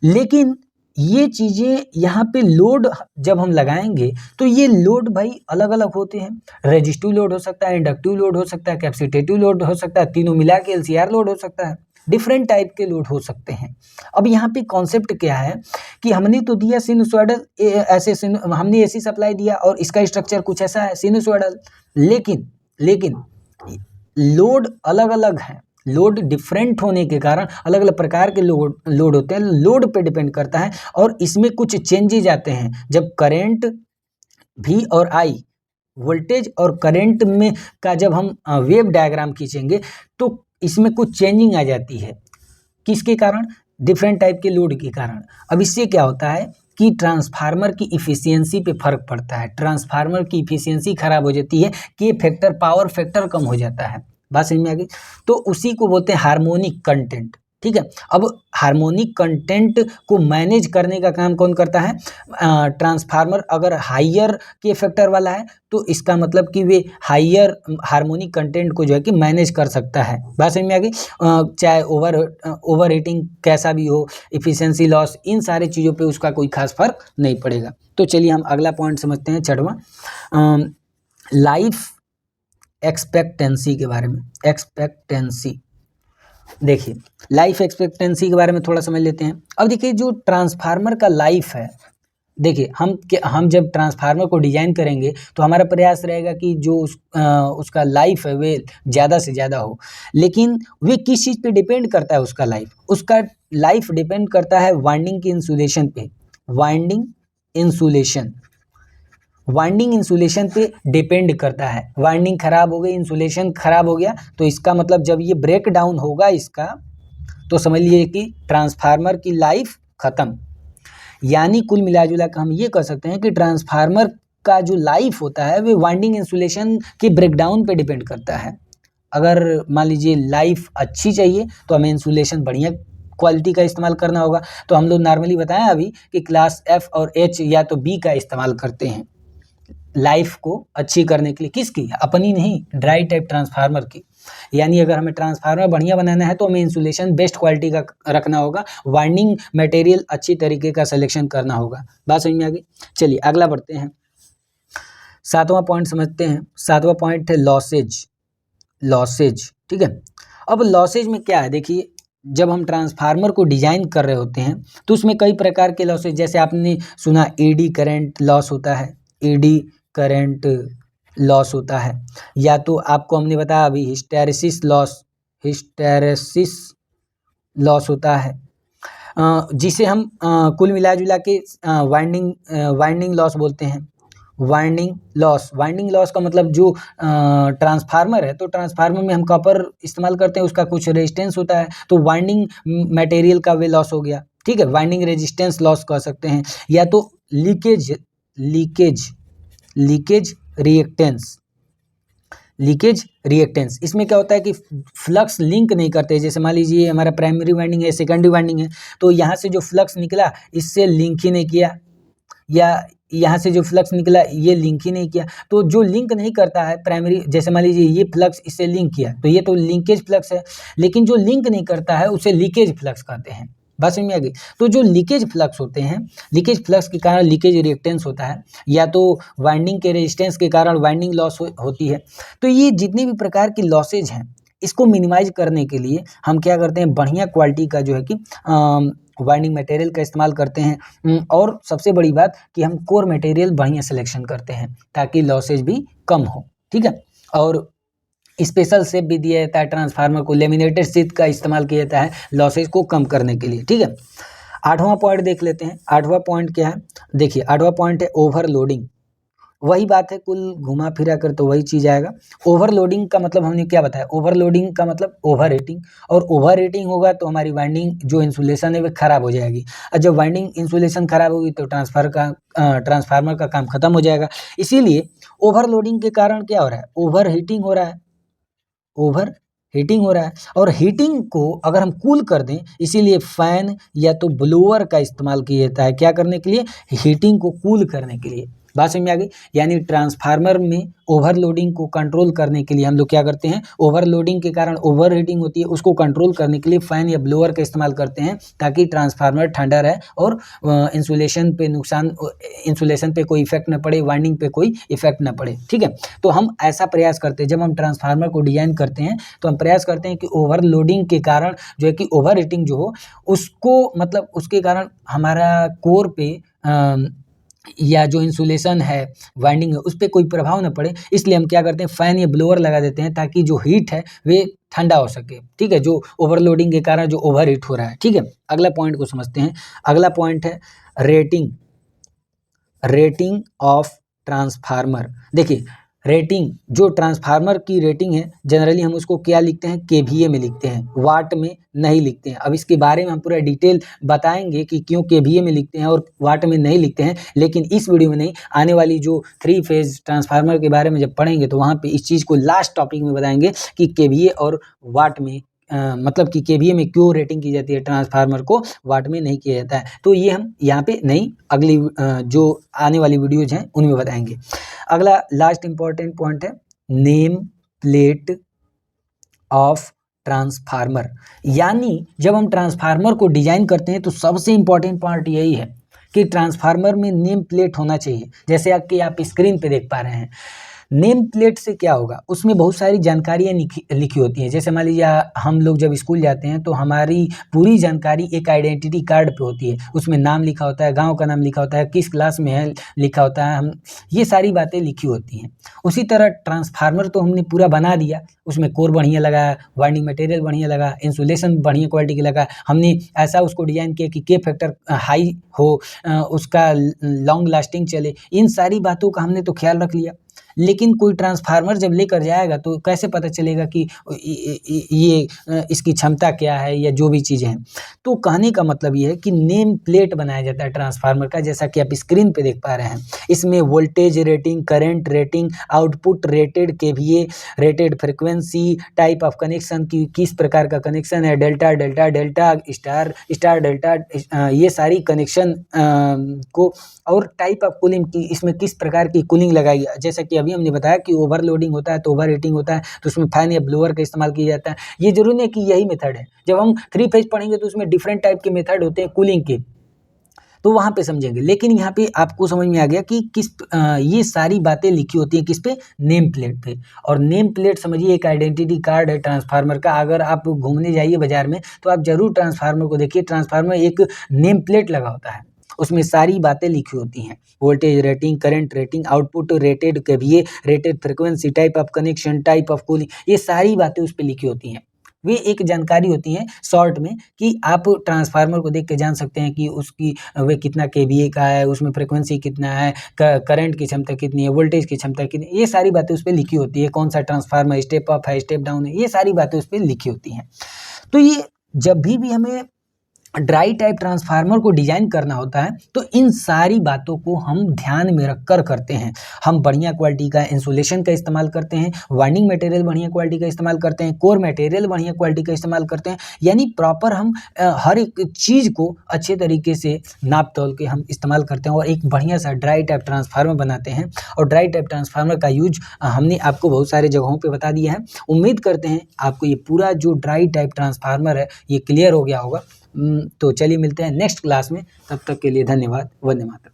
लेकिन ये चीज़ें यहाँ पे लोड जब हम लगाएंगे तो ये लोड भाई अलग अलग होते हैं। रेजिस्टिव लोड हो सकता है, इंडक्टिव लोड हो सकता है, कैपेसिटेटिव लोड हो सकता है, तीनों मिला के LCR लोड हो सकता है, डिफरेंट टाइप के लोड हो सकते हैं। अब यहाँ पे कॉन्सेप्ट क्या है कि हमने तो दिया सिनुसॉइडल, ऐसे हमने AC सप्लाई दिया और इसका स्ट्रक्चर कुछ ऐसा है सिनुसॉइडल, लेकिन लोड अलग अलग है। लोड डिफरेंट होने के कारण अलग अलग प्रकार के लोड होते हैं, लोड पे डिपेंड करता है, और इसमें कुछ चेंजेज आते हैं जब करंट V और I, वोल्टेज और करंट में का जब हम वेव डायग्राम खींचेंगे तो इसमें कुछ चेंजिंग आ जाती है। किसके कारण? डिफरेंट टाइप के लोड के कारण। अब इससे क्या होता है कि ट्रांसफार्मर की इफ़िशियंसी पे फर्क पड़ता है, ट्रांसफार्मर की इफ़िशियंसी खराब हो जाती है, के फैक्टर पावर फैक्टर कम हो जाता है। बात समझ में आ गई? तो उसी को बोलते हैं हार्मोनिक कंटेंट, ठीक है। अब हार्मोनिक कंटेंट को मैनेज करने का काम कौन करता है? ट्रांसफार्मर अगर हाइयर के फैक्टर वाला है तो इसका मतलब कि वे हाइयर हार्मोनिक कंटेंट को जो है कि मैनेज कर सकता है। बात समझ में आ गई? चाहे ओवर हीटिंग कैसा भी हो, इफिशियंसी लॉस, इन सारी चीज़ों पे उसका कोई खास फर्क नहीं पड़ेगा। तो चलिए हम अगला पॉइंट समझते हैं, 6वां, लाइफ एक्सपेक्टेंसी के बारे में। देखिए लाइफ एक्सपेक्टेंसी के बारे में थोड़ा समझ लेते हैं। अब देखिए जो ट्रांसफार्मर का लाइफ है देखिए हम जब ट्रांसफार्मर को डिजाइन करेंगे तो हमारा प्रयास रहेगा कि जो उसका लाइफ है वे ज़्यादा से ज़्यादा हो, लेकिन वे किस चीज़ पे डिपेंड करता है उसका लाइफ डिपेंड करता है वाइंडिंग की इंसुलेशन पे। वाइंडिंग इंसुलेशन पे डिपेंड करता है। वाइंडिंग खराब हो गई, इंसुलेशन खराब हो गया, तो इसका मतलब जब ये ब्रेक डाउन होगा इसका, तो समझ लीजिए कि ट्रांसफार्मर की लाइफ खत्म। यानी कुल मिला-जुला कर हम ये कह सकते हैं कि ट्रांसफार्मर का जो लाइफ होता है वे वाइंडिंग इंसुलेशन के ब्रेकडाउन पे डिपेंड करता है। अगर मान लीजिए लाइफ अच्छी चाहिए तो हमें इंसुलेशन बढ़िया क्वालिटी का इस्तेमाल करना होगा। तो हम लोग नॉर्मली बताएं अभी कि क्लास एफ और एच या तो बी का इस्तेमाल करते हैं लाइफ को अच्छी करने के लिए। किसकी? अपनी नहीं, ड्राई टाइप ट्रांसफार्मर की। यानी अगर हमें ट्रांसफार्मर बढ़िया बनाना है तो हमें इंसुलेशन बेस्ट क्वालिटी का रखना होगा, वाइंडिंग मटेरियल अच्छी तरीके का सिलेक्शन करना होगा। बात समझ में आ गई? चलिए अगला बढ़ते हैं, 7वां पॉइंट समझते हैं। 7वां पॉइंट है लॉसेज। ठीक है, अब लॉसेज में क्या है, देखिए जब हम ट्रांसफार्मर को डिजाइन कर रहे होते हैं तो उसमें कई प्रकार के लॉसेज, जैसे आपने सुना एडी करंट लॉस होता है, एडी करंट लॉस होता है, या तो आपको हमने बताया अभी हिस्टैरिसीस लॉस होता है, जिसे हम कुल मिला जुला के वाइंडिंग लॉस बोलते हैं। वाइंडिंग लॉस का मतलब जो ट्रांसफार्मर है, तो ट्रांसफार्मर में हम कॉपर इस्तेमाल करते हैं, उसका कुछ रेजिस्टेंस होता है, तो वाइंडिंग मटेरियल का वे लॉस हो गया। ठीक है, वाइंडिंग रेजिस्टेंस लॉस कह सकते हैं, या तो लीकेज रिएक्टेंस। इसमें क्या होता है कि फ्लक्स लिंक नहीं करते। जैसे मान लीजिए हमारा प्राइमरी वाइंडिंग है, सेकेंडरी वाइंडिंग है, तो यहाँ से जो फ्लक्स निकला इससे लिंक ही नहीं किया, या यहाँ से जो फ्लक्स निकला ये लिंक ही नहीं किया। तो जो लिंक नहीं करता है प्राइमरी, जैसे मान लीजिए ये फ्लक्स इससे लिंक किया तो ये तो लिंकेज फ्लक्स है, लेकिन जो लिंक नहीं करता है उसे लीकेज फ्लक्स कहते हैं। बस समझ में आ गई? तो जो लीकेज फ्लक्स होते हैं, लीकेज फ्लक्स के कारण लीकेज रिएक्टेंस होता है, या तो वाइंडिंग के रेजिस्टेंस के कारण वाइंडिंग लॉस होती है। तो ये जितने भी प्रकार की लॉसेज हैं, इसको मिनिमाइज करने के लिए हम क्या करते हैं, बढ़िया क्वालिटी का जो है कि वाइंडिंग मटेरियल का इस्तेमाल करते हैं, और सबसे बड़ी बात कि हम कोर मटेरियल बढ़िया सिलेक्शन करते हैं ताकि लॉसेज भी कम हो। ठीक है, और स्पेशल शेप भी दिया जाता है ट्रांसफार्मर को, लेमिनेटेड शीट का इस्तेमाल किया जाता है लॉसेज को कम करने के लिए। ठीक है, 8वां पॉइंट देख लेते हैं। 8वां पॉइंट क्या है, देखिए 8वां पॉइंट है ओवरलोडिंग। वही बात है, कुल घुमा फिरा कर तो वही चीज़ आएगा। ओवरलोडिंग का मतलब हमने क्या बताया, ओवरलोडिंग का मतलब ओवर हीटिंग, और ओवर हीटिंग होगा तो हमारी वाइंडिंग जो इंसुलेशन है वो खराब हो जाएगी, और जब वाइंडिंग इंसुलेशन खराब होगी तो ट्रांसफार्मर का काम खत्म हो जाएगा। इसीलिए ओवरलोडिंग के कारण क्या हो रहा है, ओवर हीटिंग हो रहा है, और हीटिंग को अगर हम कूल कर दें, इसीलिए फैन या तो ब्लोअर का इस्तेमाल किया जाता है, क्या करने के लिए, हीटिंग को कूल करने के लिए। बात समझ में आ गई? यानी ट्रांसफार्मर में ओवरलोडिंग को कंट्रोल करने के लिए हम लोग क्या करते हैं, ओवरलोडिंग के कारण ओवर हीटिंग होती है, उसको कंट्रोल करने के लिए फैन या ब्लोअर का इस्तेमाल करते हैं, ताकि ट्रांसफार्मर ठंडा रहे और इंसुलेशन पे कोई इफेक्ट न पड़े, वाइंडिंग पे कोई इफेक्ट न पड़े। ठीक है, तो हम ऐसा प्रयास करते हैं, जब हम ट्रांसफार्मर को डिजाइन करते हैं तो हम प्रयास करते हैं कि ओवरलोडिंग के कारण जो है कि ओवर हीटिंग जो हो, उसको मतलब उसके कारण हमारा कोर पे या जो इंसुलेशन है, वाइंडिंग है, उस पर कोई प्रभाव न पड़े। इसलिए हम क्या करते हैं, फैन या ब्लोअर लगा देते हैं ताकि जो हीट है वे ठंडा हो सके। ठीक है, जो ओवरलोडिंग के कारण जो ओवर हीट हो रहा है। ठीक है, अगला पॉइंट को समझते हैं। अगला पॉइंट है रेटिंग ऑफ ट्रांसफार्मर। देखिए रेटिंग, जो ट्रांसफार्मर की रेटिंग है, जनरली हम उसको क्या लिखते हैं, केवीए में लिखते हैं, वाट में नहीं लिखते हैं। अब इसके बारे में हम पूरा डिटेल बताएंगे कि क्यों केवीए में लिखते हैं और वाट में नहीं लिखते हैं, लेकिन इस वीडियो में नहीं, आने वाली जो 3 फेज ट्रांसफार्मर के बारे में जब पढ़ेंगे तो वहाँ पे इस चीज़ को लास्ट टॉपिक में बताएंगे कि केवीए और वाट में मतलब कि केवीए में क्यों रेटिंग की जाती है, ट्रांसफार्मर को वाट में नहीं किया जाता है। तो ये हम यहाँ पे नहीं, अगली जो आने वाली वीडियोज हैं उनमें बताएंगे। अगला लास्ट इंपॉर्टेंट पॉइंट है नेम प्लेट ऑफ ट्रांसफार्मर। यानी जब हम ट्रांसफार्मर को डिजाइन करते हैं तो सबसे इंपॉर्टेंट पार्ट यही है कि ट्रांसफार्मर में नेम प्लेट होना चाहिए। जैसे कि आप स्क्रीन पे देख पा रहे हैं, नेम प्लेट से क्या होगा, उसमें बहुत सारी जानकारियाँ लिखी होती हैं। जैसे मान लीजिए हम लोग जब स्कूल जाते हैं तो हमारी पूरी जानकारी एक आइडेंटिटी कार्ड पे होती है। उसमें नाम लिखा होता है, गाँव का नाम लिखा होता है, किस क्लास में है लिखा होता है, हम ये सारी बातें लिखी होती हैं। उसी तरह ट्रांसफार्मर तो हमने पूरा बना दिया, उसमें कोर बढ़िया लगा, वाइंडिंग मटेरियल बढ़िया लगा, इंसुलेशन बढ़िया क्वालिटी का लगा, हमने ऐसा उसको डिजाइन किया कि के फैक्टर हाई हो, उसका लॉन्ग लास्टिंग चले, इन सारी बातों का हमने तो ख्याल रख लिया। लेकिन कोई ट्रांसफार्मर जब लेकर जाएगा तो कैसे पता चलेगा कि ये इसकी क्षमता क्या है या जो भी चीज़ें हैं। तो कहने का मतलब ये है कि नेम प्लेट बनाया जाता है ट्रांसफार्मर का, जैसा कि आप स्क्रीन पे देख पा रहे हैं। इसमें voltage rating, current rating, output rated KVA, rated frequency, type of connection की किस प्रकार का कनेक्शन है, delta delta delta, star star delta, ये सारी कनेक्शन को, और टाइप ऑफ कूलिंग की, इसमें किस प्रकार की कूलिंग लगाई। जैसा कि अभी हमने बताया कि ओवरलोडिंग होता है तो ओवर हीटिंग होता है, तो उसमें फैन या ब्लोअर का इस्तेमाल किया जाता है। ये जरूरी नहीं कि यही मेथड है, जब हम 3 फेज पढ़ेंगे तो उसमें डिफरेंट टाइप के मेथड होते हैं कूलिंग के, तो वहाँ पे समझेंगे। लेकिन यहाँ पे आपको समझ में आ गया कि ये सारी बातें लिखी होती हैं किस पे, नेम प्लेट पे। और नेम प्लेट समझिए एक आइडेंटिटी कार्ड है ट्रांसफार्मर का। अगर आप घूमने जाइए बाजार में तो आप जरूर ट्रांसफार्मर को देखिए, ट्रांसफार्मर एक नेम प्लेट लगा होता है, उसमें सारी बातें लिखी होती हैं, voltage rating, current rating, output rated KVA, rated frequency, type of connection, type of cooling, ये सारी बातें उस पे लिखी होती हैं। वे एक जानकारी होती है शॉर्ट में, कि आप ट्रांसफार्मर को देख के जान सकते हैं कि उसकी वे कितना केवीए का है, उसमें फ्रिक्वेंसी कितना है, करंट की क्षमता कितनी है, वोल्टेज की क्षमता कितनी है, ये सारी बातें उस पे लिखी होती है। कौन सा ट्रांसफार्मर स्टेप अप है, स्टेप डाउन है, ये सारी बातें उस पे लिखी होती हैं। तो ये जब भी हमें ड्राई टाइप ट्रांसफार्मर को डिजाइन करना होता है तो इन सारी बातों को हम ध्यान में रखकर करते हैं। हम बढ़िया क्वालिटी का इंसुलेशन का इस्तेमाल करते हैं, वाइंडिंग मटेरियल बढ़िया क्वालिटी का इस्तेमाल करते हैं, कोर मटेरियल बढ़िया क्वालिटी का इस्तेमाल करते हैं। यानी प्रॉपर हम हर एक चीज़ को अच्छे तरीके से नाप तोल के हम इस्तेमाल करते हैं और एक बढ़िया सा ड्राई टाइप ट्रांसफार्मर बनाते हैं। और ड्राई टाइप ट्रांसफार्मर का यूज हमने आपको बहुत सारे जगहों पर बता दिया है। उम्मीद करते हैं आपको ये पूरा जो ड्राई टाइप ट्रांसफार्मर है ये क्लियर हो गया होगा। तो चलिए मिलते हैं नेक्स्ट क्लास में, तब तक के लिए धन्यवाद। वंदे मातरम।